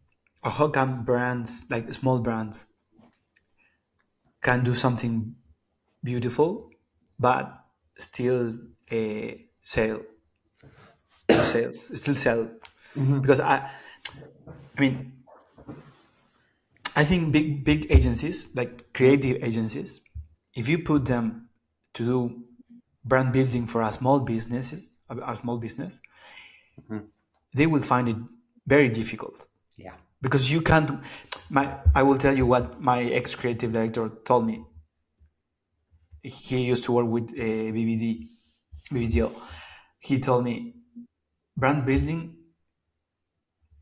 or how can brands, like small brands, can do something beautiful, but still sell to sales, still sell? Mhm. Because I mean, I think big agencies, like Mhm. creative agencies, if you put them to do brand building for a small business, Mhm. they will find it very difficult Yeah. because you can't. I will tell you what my ex creative director told me. He used to work with BBDO. He told me brand building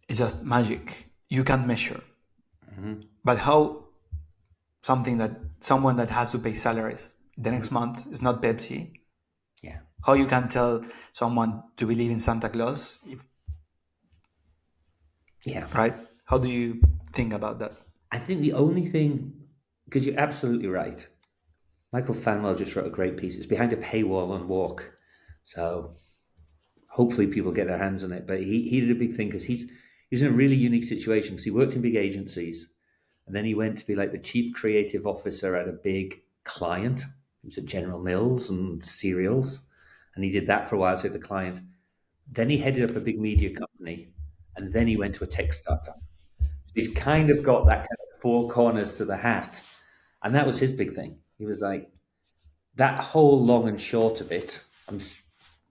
is just magic. You can't measure, Mhm. but how someone that has to pay salaries the next Mhm. month is not Pepsi. Yeah. How you can tell someone to believe in Santa Claus, if, Yeah. right? How do you think about that? I think the only thing, because you're absolutely right. Michael Fanwell just wrote a great piece. It's behind a paywall on Walk, so hopefully people get their hands on it. But he did a big thing because he's in a really unique situation because he worked in big agencies and then he went to be like the chief creative officer at a big client. He was at General Mills and cereals, and he did that for a while. So the client. Then he headed up a big media company, and then he went to a tech startup. So he's kind of got that kind of four corners to the hat. And that was his big thing. He was like, that whole long and short of it,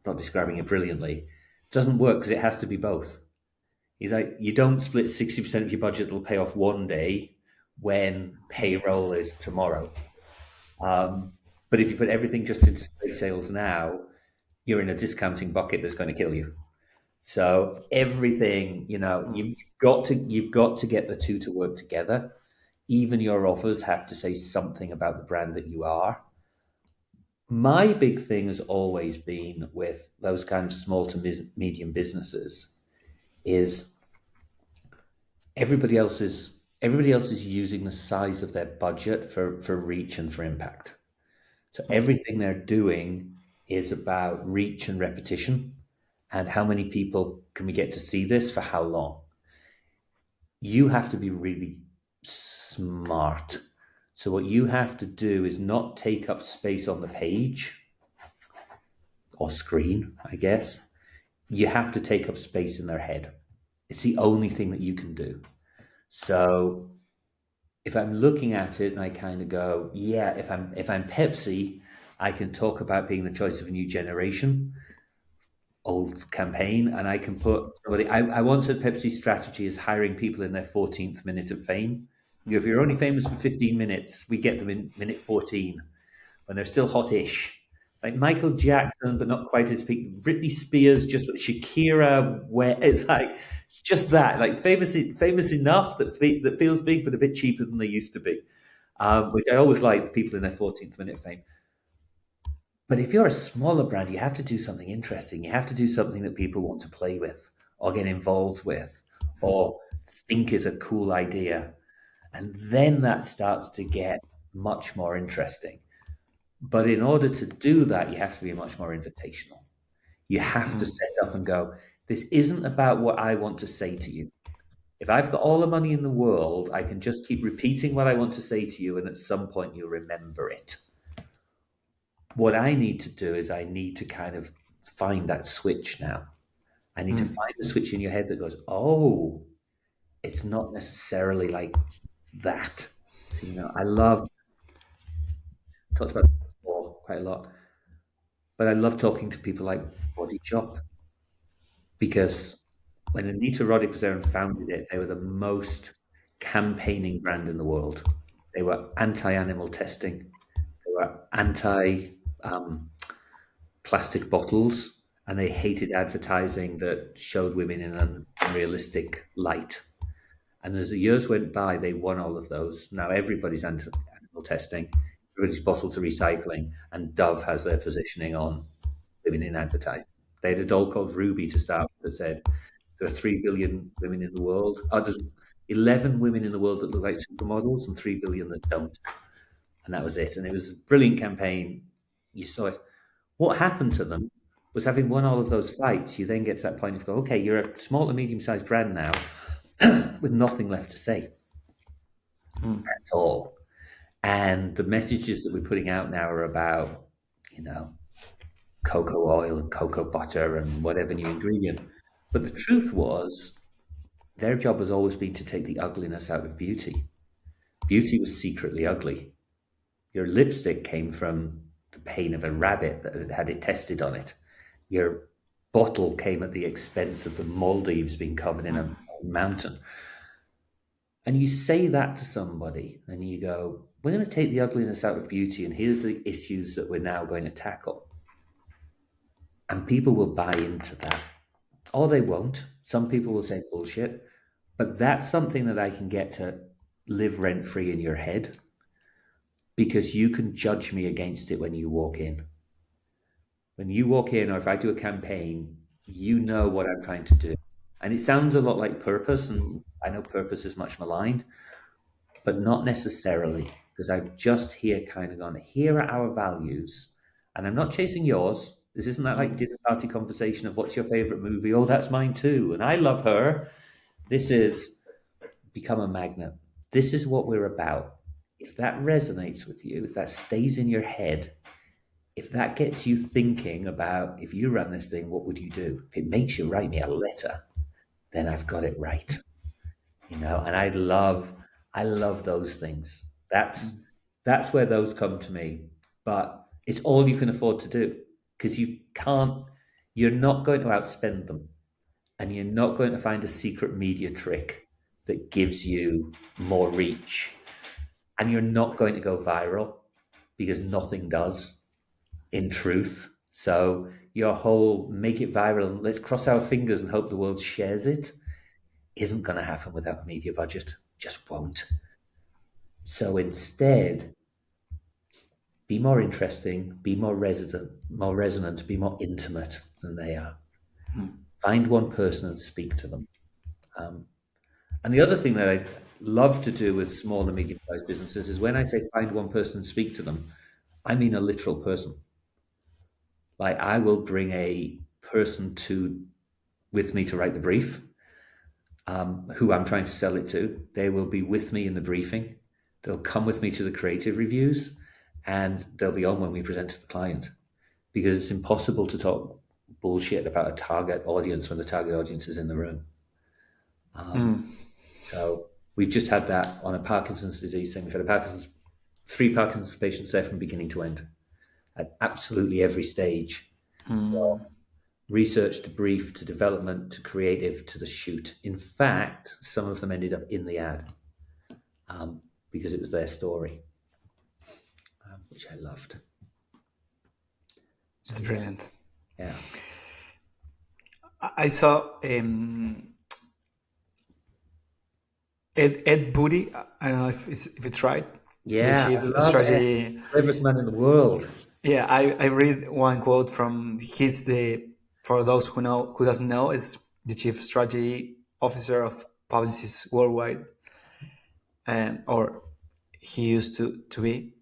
not describing it brilliantly, doesn't work because it has to be both. He's like, you don't split 60% of your budget that'll pay off one day when payroll is tomorrow. Um, but if you put everything just into straight sales now, you're in a discounting bucket that's going to kill you. So everything, you've got to get the two to work together. Even your offers have to say something about the brand that you are. My big thing has always been with those kind of small to medium businesses is everybody else is using the size of their budget for reach and for impact. So everything they're doing is about reach and repetition and how many people can we get to see this for how long. You have to be really smart. So what you have to do is not take up space on the page or screen, I guess. You have to take up space in their head. It's the only thing that you can do. So if I'm looking at it and I kind of go, yeah, if I'm Pepsi, I can talk about being the choice of a new generation, old campaign, and I can put somebody. I wanted Pepsi's strategy is hiring people in their 14th minute of fame. If you're only famous for 15 minutes, we get them in minute 14 when they're still hot-ish. Like Michael Jackson, but not quite as big. Britney Spears, just with Shakira, where it's like just that, like famous enough that feels big, but a bit cheaper than they used to be. Which I always like people in their 14th minute of fame. But if you're a smaller brand, you have to do something interesting. You have to do something that people want to play with, or get involved with, or think is a cool idea, and then that starts to get much more interesting. But in order to do that, you have to be much more invitational. You have to set up and go, this isn't about what I want to say to you. If I've got all the money in the world, I can just keep repeating what I want to say to you, and at some point you'll remember it. What I need to do is I need to kind of find that switch now. I need to find the switch in your head that goes, oh, it's not necessarily like that. So, I love, talked about this before quite a lot, but I love talking to people like Body Shop because when Anita Roddick was there and founded it, they were the most campaigning brand in the world. They were anti-animal testing. They were anti plastic bottles, and they hated advertising that showed women in an unrealistic light. And as the years went by, they won all of those. Now everybody's anti-animal testing, everybody's bottles are recycling, and Dove has their positioning on women in advertising. They had a doll called Ruby to start with that said, there are 3 billion women in the world. Oh, there's 11 women in the world that look like supermodels and 3 billion that don't. And that was it. And it was a brilliant campaign. You saw it. What happened to them was, having won all of those fights, you then get to that point of go, okay, you're a small to medium-sized brand now with nothing left to say at all. And the messages that we're putting out now are about, cocoa oil and cocoa butter and whatever new ingredient. But the truth was, their job has always been to take the ugliness out of beauty. Beauty was secretly ugly. Your lipstick came from the pain of a rabbit that had had it tested on it. Your bottle came at the expense of the Maldives being covered in a mountain. And you say that to somebody and you go, we're going to take the ugliness out of beauty and here's the issues that we're now going to tackle. And people will buy into that. Or they won't. Some people will say bullshit. But that's something that I can get to live rent-free in your head, because you can judge me against it when you walk in. When you walk in, or if I do a campaign, you know what I'm trying to do. And it sounds a lot like purpose, and I know purpose is much maligned, but not necessarily, because I've just here kind of gone, here are our values, and I'm not chasing yours. This isn't that like dinner party conversation of what's your favorite movie? Oh, that's mine too, and I love her. This is become a magnet. This is what we're about. If that resonates with you, if that stays in your head, if that gets you thinking about, if you run this thing, what would you do? If it makes you write me a letter, then I've got it right. And I love those things. That's where those come to me. But it's all you can afford to do, because you're not going to outspend them, and you're not going to find a secret media trick that gives you more reach. And you're not going to go viral, because nothing does, in truth. So your whole make it viral, let's cross our fingers and hope the world shares it, isn't going to happen without a media budget. Just won't. So instead, be more interesting, be more resonant, be more intimate than they are. Find one person and speak to them. And the other thing that I love to do with small and medium-sized businesses is, when I say find one person and speak to them, I mean a literal person. Like, I will bring a person with me to write the brief, who I'm trying to sell it to. They will be with me in the briefing. They'll come with me to the creative reviews, and they'll be on when we present to the client, because it's impossible to talk bullshit about a target audience when the target audience is in the room. So we've just had that on a Parkinson's disease thing. We've had 3 Parkinson's patients there from beginning to end, at absolutely every stage. From research to brief to development to creative to the shoot. In fact, some of them ended up in the ad because it was their story, which I loved. It's brilliant. Yeah. I saw Ed Booty. I don't know if it's right. Yeah, the chief strategy. Cleverest man in the world. Yeah, I read one quote from for those who doesn't know, is the chief strategy officer of Publicis worldwide, or he used to be.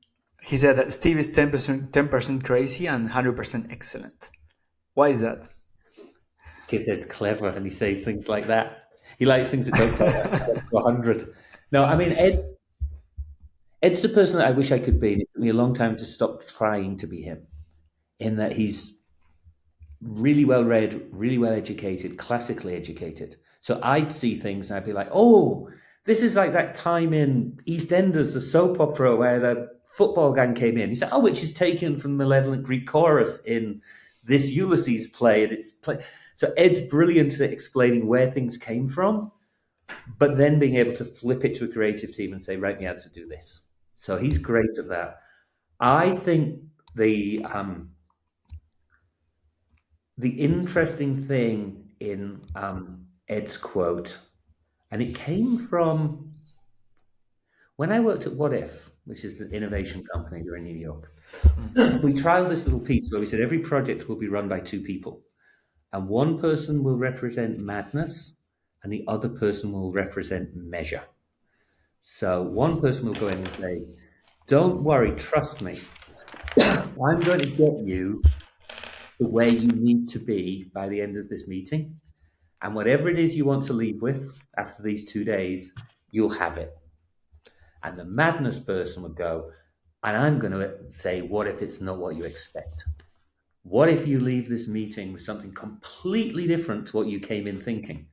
He said that Steve is 10% crazy and 100% excellent. Why is that? Because Ed's clever and he says things like that. He likes things that don't go 100. No, I mean, Ed's the person that I wish I could be. And it took me a long time to stop trying to be him, in that he's really well read, really well educated, classically educated. So I'd see things and I'd be like, oh, this is like that time in EastEnders, the soap opera, where the football gang came in. He said, oh, which is taken from Malevolent Greek Chorus in this Ulysses play. So Ed's brilliant at explaining where things came from, but then being able to flip it to a creative team and say, write me out to do this. So he's great at that. I think the interesting thing in Ed's quote, and it came from when I worked at What If, which is the innovation company here in New York. We trialed this little piece where we said every project will be run by 2 people. And one person will represent madness and the other person will represent measure. So one person will go in and say, don't worry, trust me. I'm going to get you to where you need to be by the end of this meeting. And whatever it is you want to leave with after these 2 days, you'll have it. And the madness person would go, and I'm going to say, what if it's not what you expect? What if you leave this meeting with something completely different to what you came in thinking?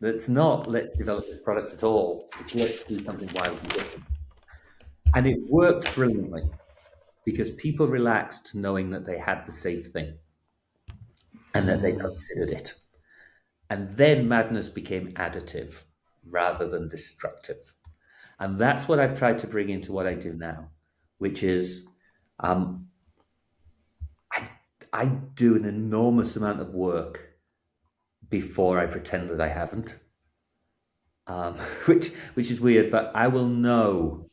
That's not, let's develop this product at all. It's let's do something wildly different. And it worked brilliantly because people relaxed knowing that they had the safe thing and that they considered it. And then madness became additive rather than destructive. And that's what I've tried to bring into what I do now, which is I do an enormous amount of work before I pretend that I haven't, which is weird. But I will know,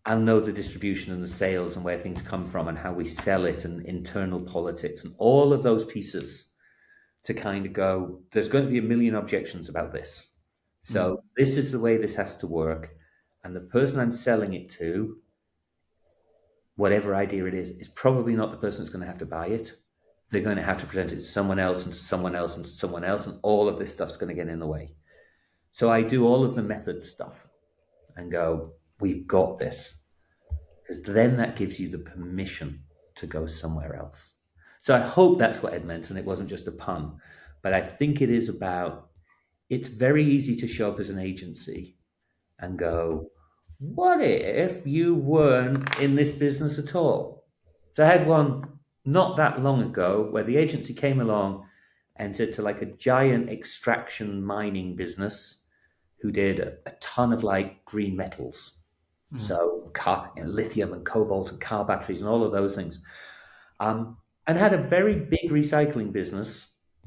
I'll know the distribution and the sales and where things come from and how we sell it and internal politics and all of those pieces to kind of go, there's going to be a million objections about this. So this is the way this has to work. And the person I'm selling it to, whatever idea it is probably not the person that's going to have to buy it. They're going to have to present it to someone else and to someone else and to someone else. And all of this stuff's going to get in the way. So I do all of the method stuff and go, we've got this. Because then that gives you the permission to go somewhere else. So I hope that's what Ed meant and it wasn't just a pun. But I think it is about, it's very easy to show up as an agency and go, what if you weren't in this business at all? So I had one not that long ago where the agency came along and said to like a giant extraction mining business who did a ton of like green metals. So lithium and cobalt and car batteries and all of those things. And had a very big recycling business,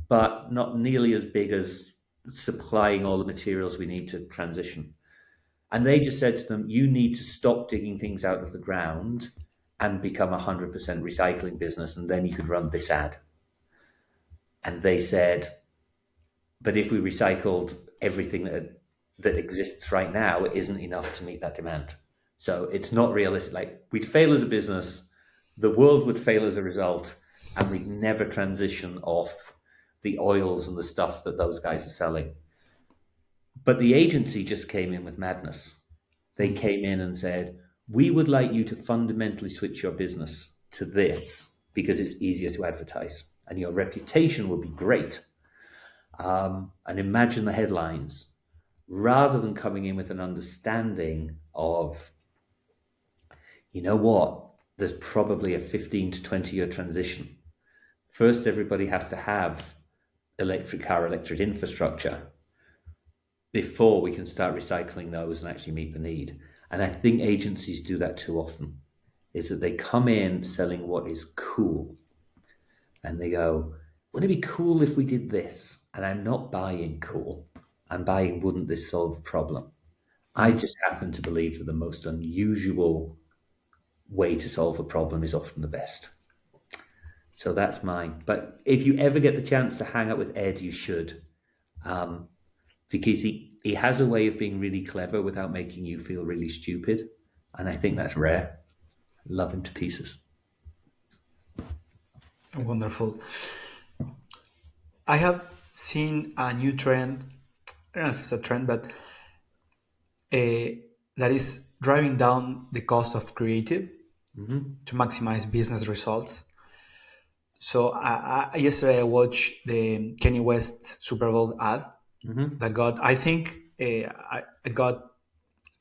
but not nearly as big as supplying all the materials we need to transition. And they just said to them, you need to stop digging things out of the ground and become 100% recycling business, and then you could run this ad. And they said, but if we recycled everything that exists right now, it isn't enough to meet that demand. So it's not realistic. Like, we'd fail as a business, the world would fail as a result, and we'd never transition off the oils and the stuff that those guys are selling. But the agency just came in with madness. They came in and said, we would like you to fundamentally switch your business to this because it's easier to advertise and your reputation will be great. And imagine the headlines rather than coming in with an understanding of, you know what, there's probably a 15 to 20 year transition. First, everybody has to have electric infrastructure before we can start recycling those and actually meet the need. And I think agencies do that too often, is that they come in selling what is cool. And they go, wouldn't it be cool if we did this? And I'm not buying cool. I'm buying, wouldn't this solve the problem? I just happen to believe that the most unusual way to solve a problem is often the best. So that's mine. But if you ever get the chance to hang out with Ed, you should. Because he has a way of being really clever without making you feel really stupid. And I think that's rare. Love him to pieces. Wonderful. I have seen a new trend. I don't know if it's a trend, but that is driving down the cost of creative to maximize business results. So yesterday I watched the Kanye West Super Bowl ad that got, I think it got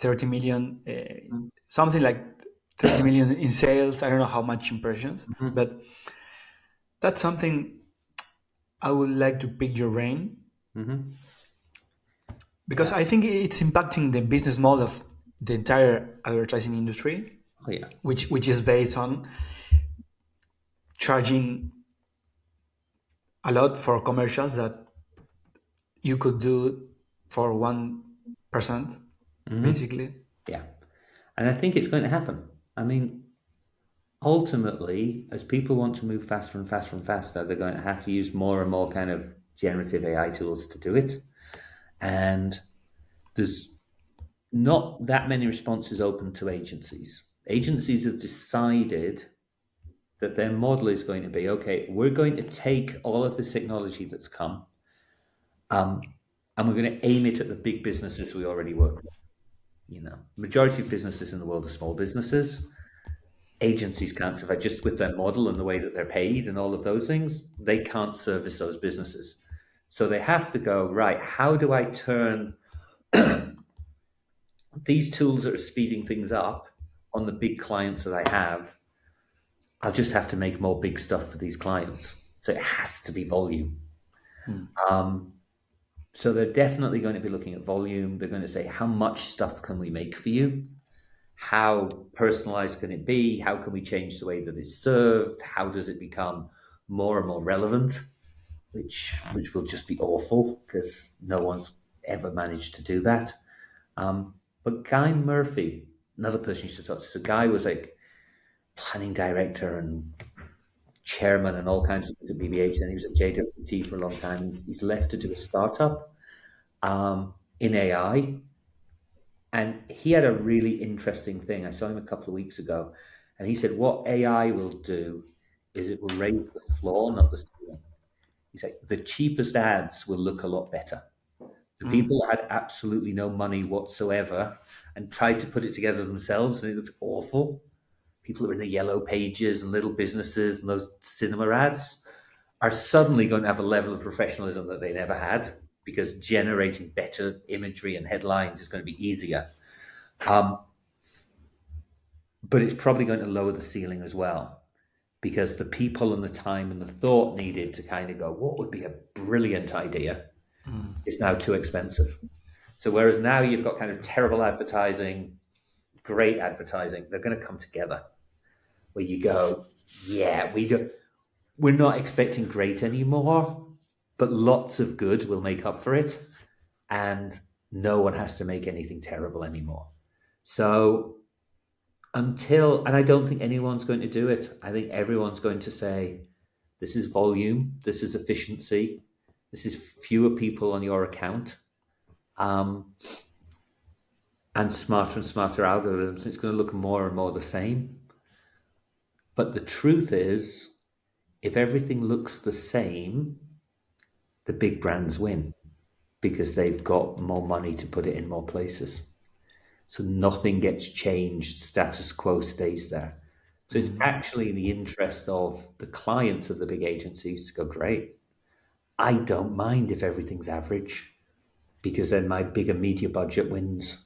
30 million, something like 30 million in sales. I don't know how much impressions, but that's something I would like to pick your brain because I think it's impacting the business model of the entire advertising industry, which is based on charging a lot for commercials that you could do for 1%, basically. Yeah. And I think it's going to happen. I mean, ultimately, as people want to move faster and faster and faster, they're going to have to use more and more kind of generative AI tools to do it. And there's not that many responses open to agencies. Agencies have decided that their model is going to be, okay, we're going to take all of this technology that's come, and we're going to aim it at the big businesses we already work with. Majority of businesses in the world are small businesses. Agencies can't survive just with their model and the way that they're paid and all of those things. They can't service those businesses. So they have to go, right, how do I turn these tools that are speeding things up on the big clients that I have? I'll just have to make more big stuff for these clients. So it has to be volume. So they're definitely going to be looking at volume. They're going to say, how much stuff can we make for you? How personalized can it be? How can we change the way that it's served? How does it become more and more relevant? Which will just be awful because no one's ever managed to do that. But Guy Murphy, another person you should talk to. So Guy was like planning director and chairman and all kinds of things at BBH. And he was at JWT for a long time. He's left to do a startup in AI. And he had a really interesting thing. I saw him a couple of weeks ago. And he said, what AI will do is it will raise the floor, not the ceiling. He's like, the cheapest ads will look a lot better. The people that had absolutely no money whatsoever and tried to put it together themselves, and it looks awful. People who are in the yellow pages and little businesses and those cinema ads are suddenly going to have a level of professionalism that they never had because generating better imagery and headlines is going to be easier. But it's probably going to lower the ceiling as well because the people and the time and the thought needed to kind of go, what would be a brilliant idea is now too expensive. So whereas now you've got kind of terrible advertising, great advertising, they're going to come together where you go, yeah, we're not expecting great anymore, but lots of good will make up for it. And no one has to make anything terrible anymore. So and I don't think anyone's going to do it. I think everyone's going to say, this is volume, this is efficiency, this is fewer people on your account, and smarter algorithms. It's going to look more and more the same. But the truth is, if everything looks the same, the big brands win because they've got more money to put it in more places. So nothing gets changed, status quo stays there. So it's actually in the interest of the clients of the big agencies to go, great, I don't mind if everything's average because then my bigger media budget wins.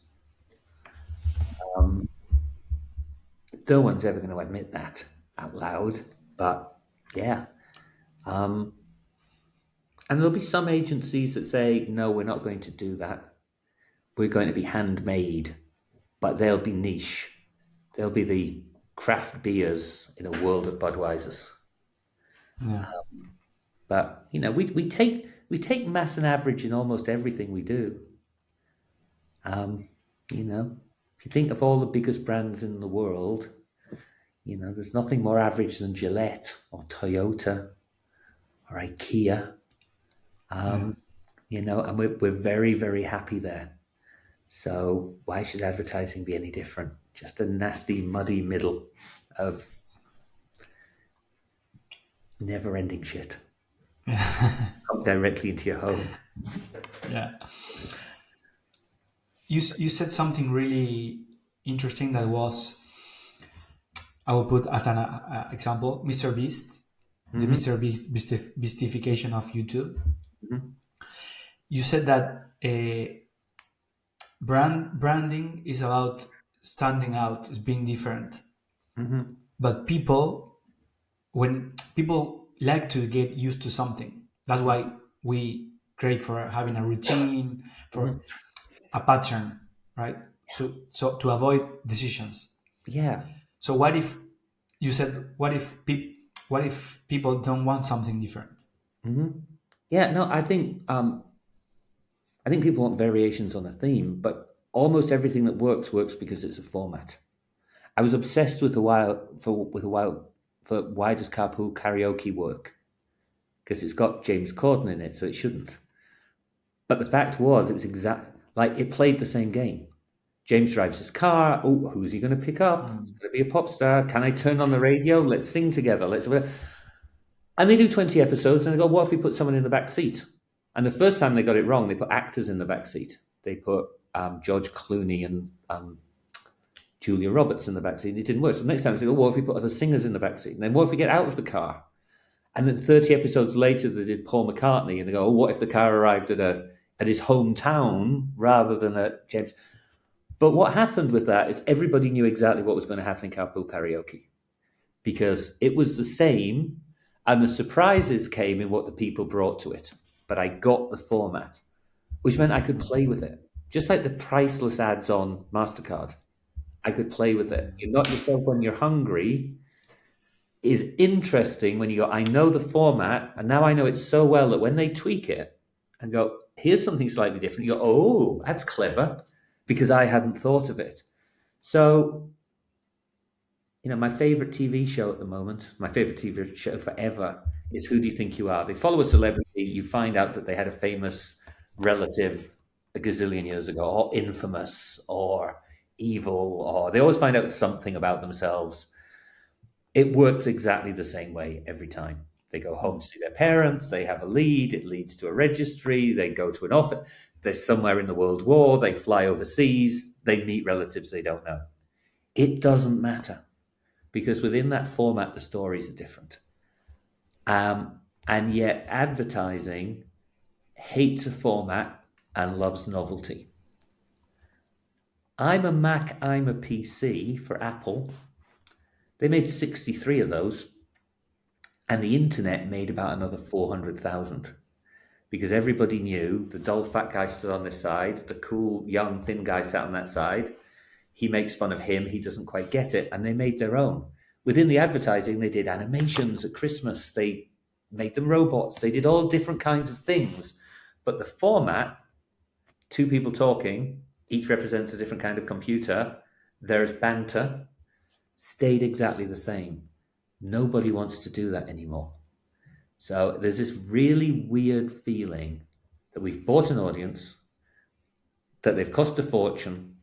No one's ever going to admit that out loud, but yeah. And there'll be some agencies that say, no, we're not going to do that. We're going to be handmade, but they'll be niche. They'll be the craft beers in a world of Budweisers. Yeah. But we take mass and average in almost everything we do. If you think of all the biggest brands in the world, there's nothing more average than Gillette or Toyota or IKEA. And we're very, very happy there. So why should advertising be any different? Just a nasty, muddy middle of never-ending shit. Come directly into your home. Yeah. You said something really interesting that was, I will put as an example, Mr. Beast, the Mr. Beast beastification of YouTube. You said that branding is about standing out, is being different. But when people like to get used to something, that's why we crave for having a routine, for a pattern, right? So to avoid decisions. Yeah. So what if you said, what if people don't want something different? Yeah, no, I think people want variations on a theme, but almost everything that works because it's a format. I was obsessed with a while for why does Carpool Karaoke work? Because it's got James Corden in it, so it shouldn't. But the fact was, it was like it played the same game. James drives his car. Oh, who's he going to pick up? It's going to be a pop star. Can I turn on the radio? Let's sing together. And they do 20 episodes, and they go, what if we put someone in the back seat? And the first time they got it wrong, they put actors in the back seat. They put George Clooney and Julia Roberts in the back seat. And it didn't work. So the next time they said, what if we put other singers in the back seat? And then what if we get out of the car? And then 30 episodes later, they did Paul McCartney, and they go, what if the car arrived at his hometown rather than at James? But what happened with that is everybody knew exactly what was going to happen in Carpool Karaoke because it was the same, and the surprises came in what the people brought to it. But I got the format, which meant I could play with it. Just like the priceless ads on MasterCard, I could play with it. You knock yourself when you're hungry is interesting when you go, I know the format, and now I know it so well that when they tweak it and go, here's something slightly different, you go, oh, that's clever, because I hadn't thought of it. So, my favorite TV show at the moment, my favorite TV show forever is Who Do You Think You Are? They follow a celebrity, you find out that they had a famous relative a gazillion years ago, or infamous, or evil, or they always find out something about themselves. It works exactly the same way every time. They go home to see their parents, they have a lead, it leads to a registry, they go to an office, they're somewhere in the World War, they fly overseas, they meet relatives they don't know. It doesn't matter because within that format, the stories are different. And yet advertising hates a format and loves novelty. I'm a Mac, I'm a PC for Apple. They made 63 of those, and the internet made about another 400,000 because everybody knew the dull fat guy stood on this side, the cool young thin guy sat on that side. He makes fun of him, he doesn't quite get it, and they made their own. Within the advertising, they did animations at Christmas, they made them robots, they did all different kinds of things. But the format, two people talking, each represents a different kind of computer, there's banter, stayed exactly the same. Nobody wants to do that anymore. So there's this really weird feeling that we've bought an audience, that they've cost a fortune,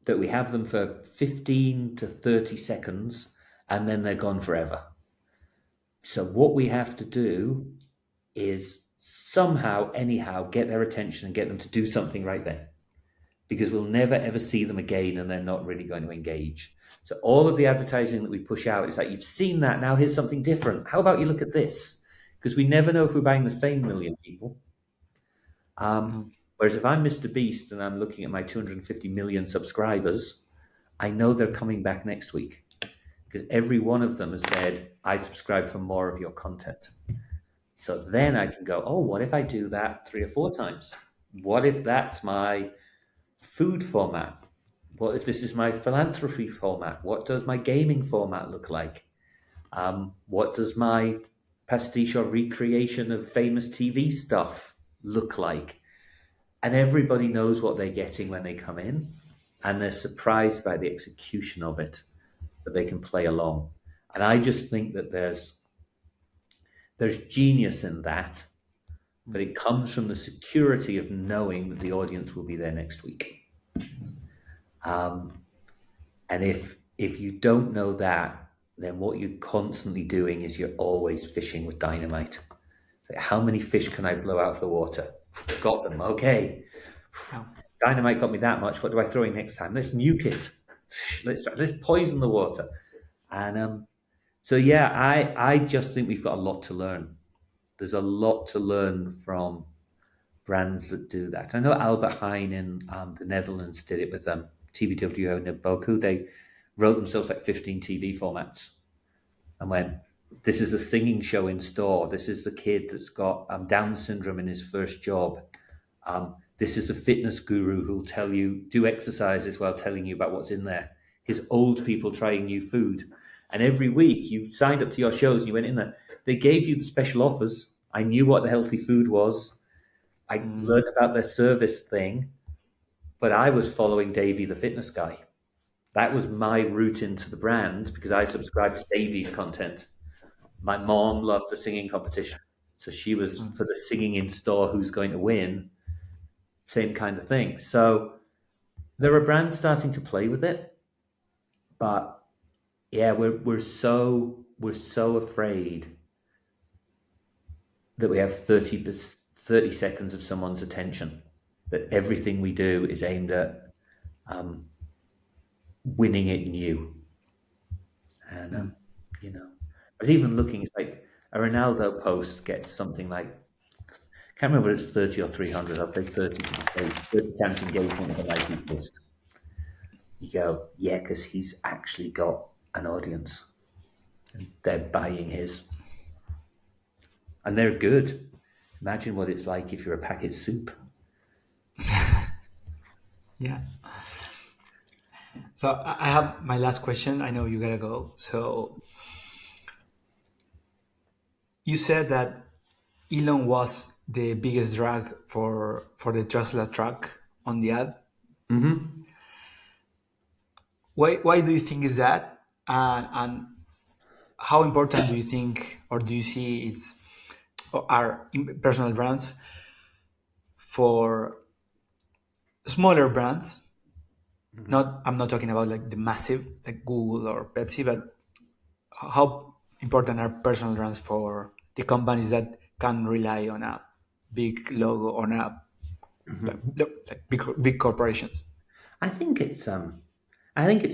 that we have them for 15 to 30 seconds, and then they're gone forever. So what we have to do is somehow, anyhow, get their attention and get them to do something right then. Because we'll never, ever see them again and they're not really going to engage. So all of the advertising that we push out is like, you've seen that, now here's something different. How about you look at this? Because we never know if we're buying the same million people. Whereas if I'm Mr. Beast and I'm looking at my 250 million subscribers, I know they're coming back next week. Because every one of them has said, I subscribe for more of your content. So then I can go, oh, what if I do that 3 or 4 times? What if that's my food format? What if this is my philanthropy format? What does my gaming format look like? What does my pastiche or recreation of famous TV stuff look like? And everybody knows what they're getting when they come in, and they're surprised by the execution of it, that they can play along. And I just think that there's genius in that, but it comes from the security of knowing that the audience will be there next week. And if you don't know that, then what you're constantly doing is you're always fishing with dynamite. Like, how many fish can I blow out of the water? Got them, okay. Dynamite got me that much. What do I throw in next time? Let's nuke it. Let's poison the water. And so yeah, I just think we've got a lot to learn. There's a lot to learn from brands that do that. I know Albert Heijn in the Netherlands did it with TBWO Naboku. They wrote themselves like 15 TV formats and went, this is a singing show in store. This is the kid that's got Down syndrome in his first job. This is a fitness guru who'll tell you, do exercises while telling you about what's in there. His old people trying new food. And every week you signed up to your shows and you went in there. They gave you the special offers. I knew what the healthy food was. I learned about their service thing, but I was following Davey, the fitness guy. That was my route into the brand because I subscribed to Davies content. My mom loved the singing competition. So she was for the singing in store, who's going to win, same kind of thing. So there are brands starting to play with it, but yeah, we're so afraid that we have 30 seconds of someone's attention, that everything we do is aimed at winning it new. And I was even looking. It's like a Ronaldo post gets something like, can't remember if it's 30 or 300. I'll say 30 to be safe. 30 times engagement of a Nike post. You go, yeah, because he's actually got an audience. And they're buying his. And they're good. Imagine what it's like if you're a packet soup. Yeah. So I have my last question. I know you gotta go. So you said that Elon was the biggest drag for the Tesla truck on the ad. Mm-hmm. Why do you think is that? And how important do you think, or do you see is are personal brands for smaller brands? Mm-hmm. Not I'm not talking about like the massive like Google or Pepsi, but how important are personal brands for the companies that can rely on a big logo on a Mm-hmm. like big corporations? I think it's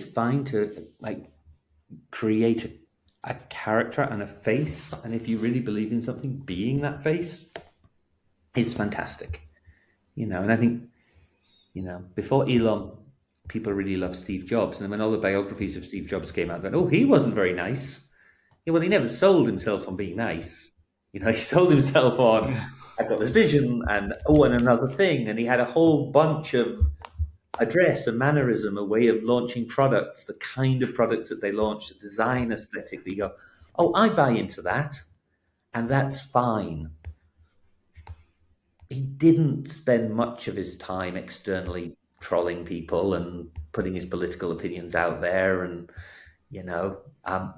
fine to like create a character and a face, and if you really believe in something, being that face is fantastic. And I think before Elon, people really loved Steve Jobs, and then when all the biographies of Steve Jobs came out, going, "Oh, he wasn't very nice." Yeah, well, he never sold himself on being nice. He sold himself on, "I've got this vision," and and another thing, and he had a whole bunch of address, a mannerism, a way of launching products, the kind of products that they launch, the design aesthetically. You go, "Oh, I buy into that," and that's fine. He didn't spend much of his time externally trolling people and putting his political opinions out there, and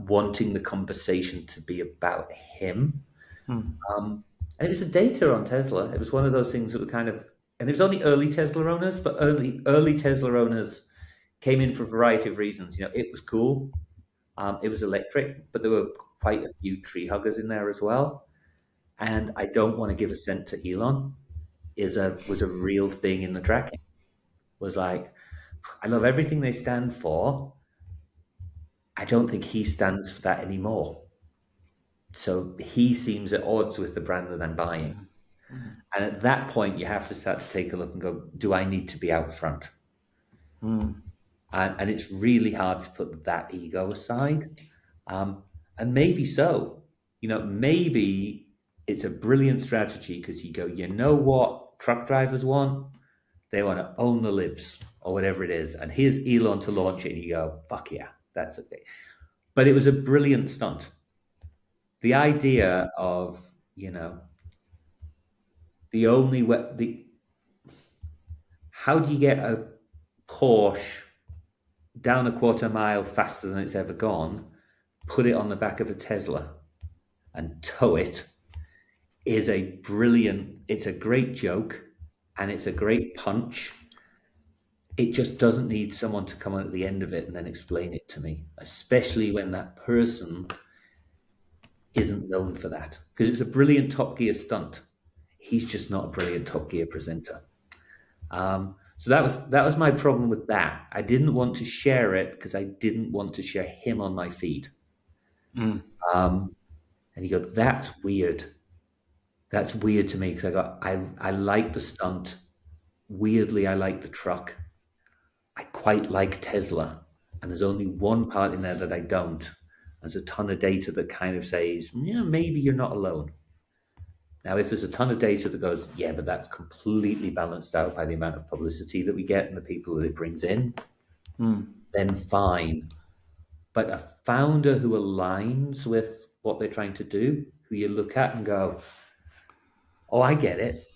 wanting the conversation to be about him. Hmm. And it was the data on Tesla. It was one of those things that were kind of, and it was only early Tesla owners, but early Tesla owners came in for a variety of reasons. It was cool. It was electric, but there were quite a few tree huggers in there as well. And I don't want to give a cent to Elon. Was a real thing in the tracking. Was like, I love everything they stand for. I don't think he stands for that anymore. So he seems at odds with the brand that I'm buying. And at that point, you have to start to take a look and go, do I need to be out front? And it's really hard to put that ego aside. And maybe so. Maybe it's a brilliant strategy because you go, you know what truck drivers want? They want to own the libs or whatever it is. And here's Elon to launch it. And you go, fuck yeah, that's okay. But it was a brilliant stunt. The idea of, the only way, how do you get a Porsche down a quarter mile faster than it's ever gone, put it on the back of a Tesla and tow it it's a great joke and it's a great punch. It just doesn't need someone to come at the end of it and then explain it to me, especially when that person isn't known for that. Because it's a brilliant Top Gear stunt. He's just not a brilliant Top Gear presenter. So that was my problem with that. I didn't want to share it because I didn't want to share him on my feed. And you go, that's weird. That's weird to me because I like the stunt. Weirdly, I like the truck. I quite like Tesla, and there's only one part in there that I don't. There's a ton of data that kind of says, yeah, maybe you're not alone. Now, if there's a ton of data that goes, yeah, but that's completely balanced out by the amount of publicity that we get and the people that it brings in, then fine. But a founder who aligns with what they're trying to do, who you look at and go, oh, I get it.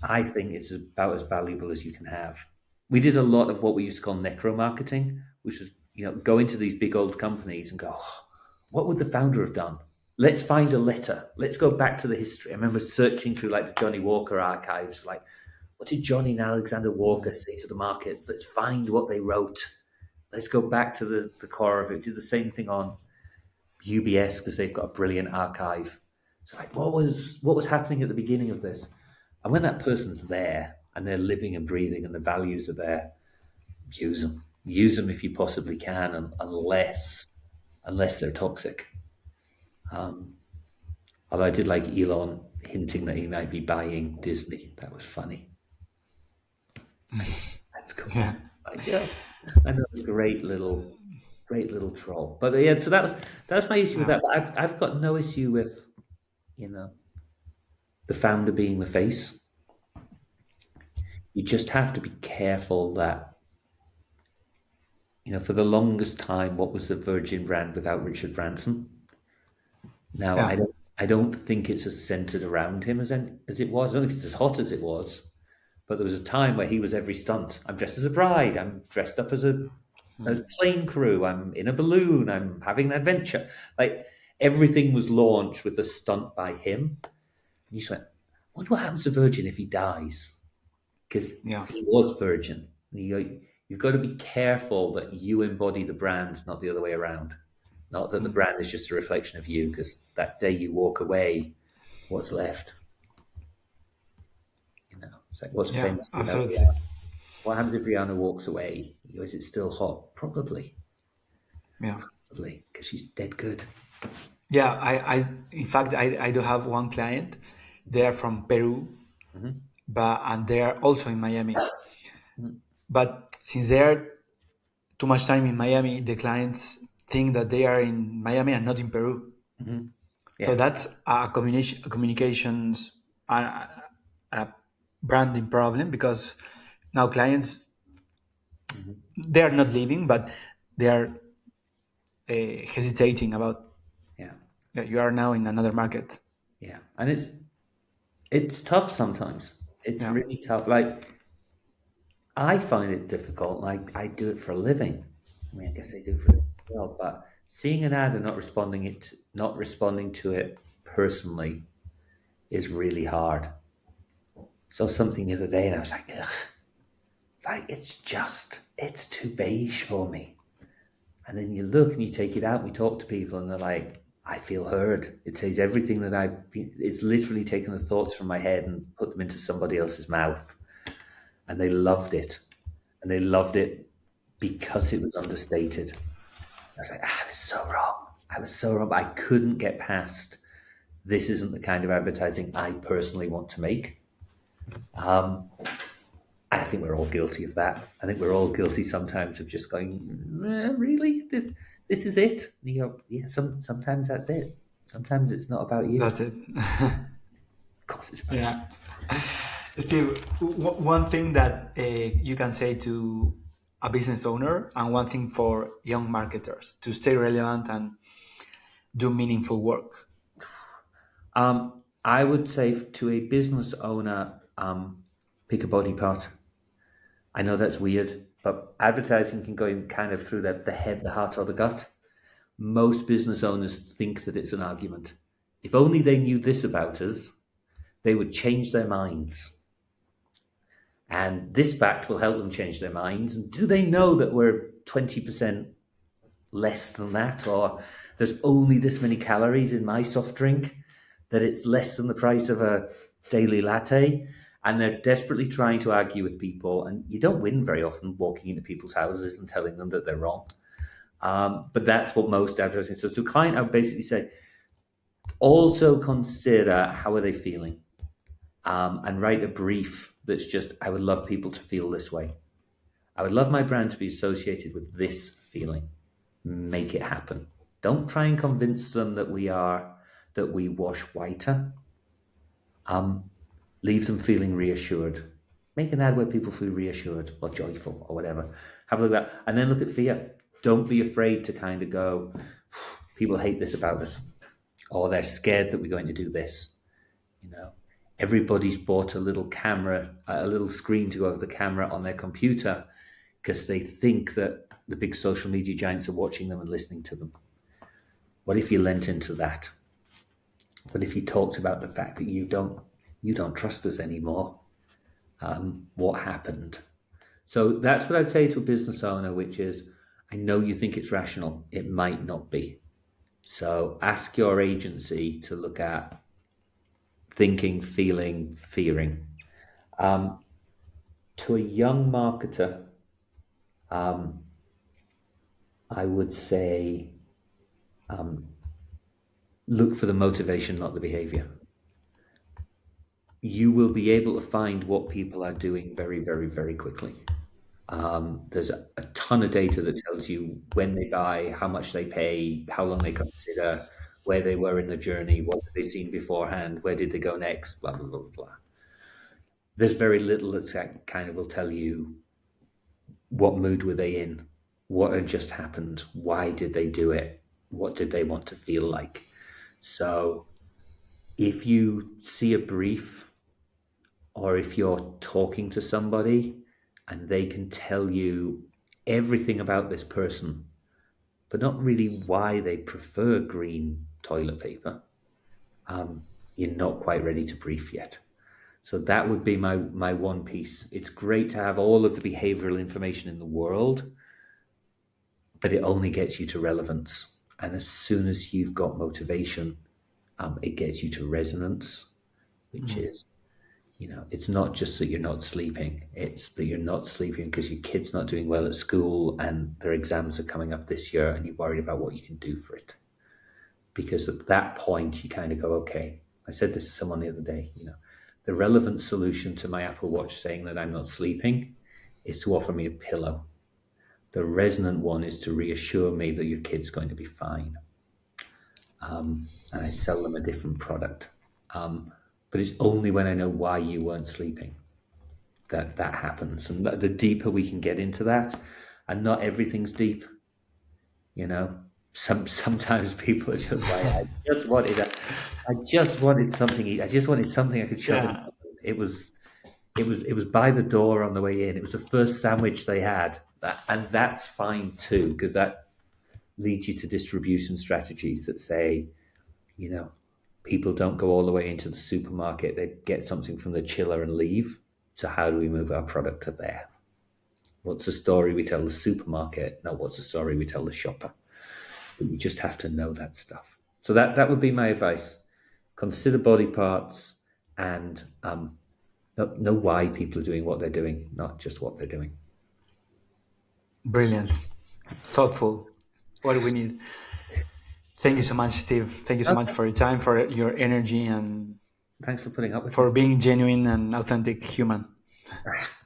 I think it's about as valuable as you can have. We did a lot of what we used to call necro marketing, which was go into these big old companies and go, "Oh, what would the founder have done? Let's find a letter. Let's go back to the history." I remember searching through like the Johnnie Walker archives, like, what did Johnnie and Alexander Walker say to the markets? Let's find what they wrote. Let's go back to the core of it. Do the same thing on UBS because they've got a brilliant archive. So like, what was happening at the beginning of this? And when that person's there and they're living and breathing and the values are there, use them. Use them if you possibly can, unless they're toxic. Although I did like Elon hinting that he might be buying Disney. That was funny. That's cool. Yeah. Another great little troll. But yeah, so that's my issue with that. But I've got no issue with the founder being the face. You just have to be careful that for the longest time, what was the Virgin brand without Richard Branson? Now I don't think it's as centered around him as it was. I don't think it's as hot as it was. But there was a time where he was every stunt. I'm dressed as a bride. I'm dressed up as a plane crew. I'm in a balloon. I'm having an adventure. Like, everything was launched with a stunt by him. And you just went, I wonder what happens to Virgin if he dies. Because he was Virgin. You've got to be careful that you embody the brand, not the other way around. Not that the brand is just a reflection of you, because that day you walk away, what's left? It's like, what's Fence? Absolutely. What happens if Rihanna walks away? Is it still hot? Probably. Yeah. Probably, because she's dead good. Yeah, I in fact, I do have one client. They are from Peru, and they are also in Miami. But since they are too much time in Miami, the clients think that they are in Miami and not in Peru. So that's a communications a branding problem, because now clients, they are not leaving, but they are hesitating about that you are now in another market. Yeah, and it's tough sometimes. It's really tough. Like, I find it difficult. Like, I do it for a living. I mean, I guess I do it for a living as well. But seeing an ad and not responding to it personally is really hard. Saw something the other day and I was like, ugh. It's like, it's too beige for me. And then you look and you take it out and we talk to people and they're like, I feel heard. It says everything that it's literally taken the thoughts from my head and put them into somebody else's mouth. And they loved it. And they loved it because it was understated. I was like, I was so wrong. But I couldn't get past, this isn't the kind of advertising I personally want to make. I think we're all guilty of that. I think we're all guilty sometimes of just going, really? This is it? And you go, yeah, sometimes that's it. Sometimes it's not about you. That's it. Of course it's about you. Steve, one thing that you can say to a business owner, and one thing for young marketers to stay relevant and do meaningful work. I would say to a business owner, pick a body part. I know that's weird, but advertising can go in kind of through the head, the heart, or the gut. Most business owners think that it's an argument. If only they knew this about us, they would change their minds. And this fact will help them change their minds. And do they know that we're 20% less than that? Or there's only this many calories in my soft drink, that it's less than the price of a daily latte? And they're desperately trying to argue with people. And you don't win very often walking into people's houses and telling them that they're wrong. But that's what most advertising. So client, I would basically say, also consider how are they feeling, and write a brief that's just, I would love people to feel this way. I would love my brand to be associated with this feeling. Make it happen. Don't try and convince them that we wash whiter. Leave them feeling reassured. Make an ad where people feel reassured or joyful or whatever. Have a look at that. And then look at fear. Don't be afraid to kind of go, people hate this about us, or they're scared that we're going to do this. Everybody's bought a little camera, a little screen to go over the camera on their computer, because they think that the big social media giants are watching them and listening to them. What if you lent into that? What if you talked about the fact that you don't trust us anymore? What happened? So that's what I'd say to a business owner, which is, I know you think it's rational. It might not be. So ask your agency to look at thinking, feeling, fearing. To a young marketer, I would say look for the motivation, not the behavior. You will be able to find what people are doing very, very, very quickly. There's a ton of data that tells you when they buy, how much they pay, how long they consider, where they were in the journey, what have they seen beforehand, where did they go next, blah, blah, blah, blah. There's very little that kind of will tell you what mood were they in, what had just happened, why did they do it, what did they want to feel like. So if you see a brief, or if you're talking to somebody and they can tell you everything about this person, but not really why they prefer green toilet paper, you're not quite ready to brief yet. So that would be my one piece. It's great to have all of the behavioral information in the world, but it only gets you to relevance. And as soon as you've got motivation, it gets you to resonance, which is, it's not just that you're not sleeping. It's that you're not sleeping because your kid's not doing well at school and their exams are coming up this year and you're worried about what you can do for it. Because at that point, you kind of go, okay, I said this to someone the other day, the relevant solution to my Apple Watch saying that I'm not sleeping is to offer me a pillow. The resonant one is to reassure me that your kid's going to be fine. And I sell them a different product. But it's only when I know why you weren't sleeping that happens. And the deeper we can get into that, and not everything's deep, sometimes people are just like, I just wanted something. I just wanted something I could shove in. It was by the door on the way in. It was the first sandwich they had, and that's fine too, because that leads you to distribution strategies that say, people don't go all the way into the supermarket. They get something from the chiller and leave. So how do we move our product to there? What's the story we tell the supermarket? No, what's the story we tell the shopper? But you just have to know that stuff. So that would be my advice. Consider body parts and know why people are doing what they're doing, not just what they're doing. Brilliant. Thoughtful. What do we need? Thank you so much, Steve. Thank you so much for your time, for your energy, and thanks for putting up with for me. being genuine and authentic human.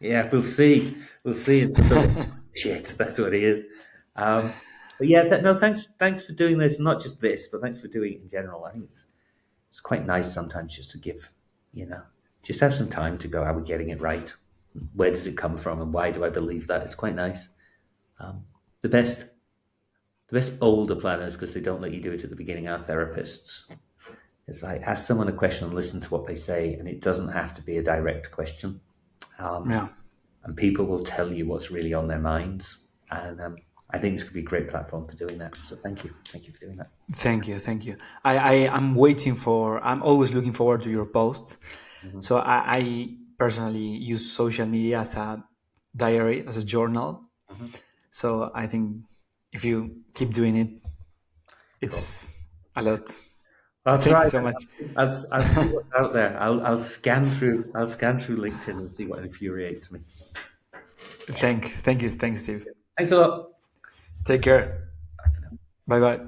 Yeah, we'll see. Shit, that's what he is. But yeah, thanks for doing this. Not just this, but thanks for doing it in general. I think it's quite nice sometimes just to give, just have some time to go, are we getting it right? Where does it come from, and why do I believe that? It's quite nice. The best older planners, because they don't let you do it at the beginning, are therapists. It's like, ask someone a question and listen to what they say, and it doesn't have to be a direct question. And people will tell you what's really on their minds. And I think this could be a great platform for doing that. So thank you for doing that. Thank you. I'm always looking forward to your posts. Mm-hmm. So I personally use social media as a diary, as a journal. Mm-hmm. So I think if you keep doing it, it's cool. A lot. I'll try. Thank you so much. I'll see what's out there. I'll scan through LinkedIn and see what infuriates me. Thank you. Thanks, Steve. Thanks a lot. Take care. Bye bye.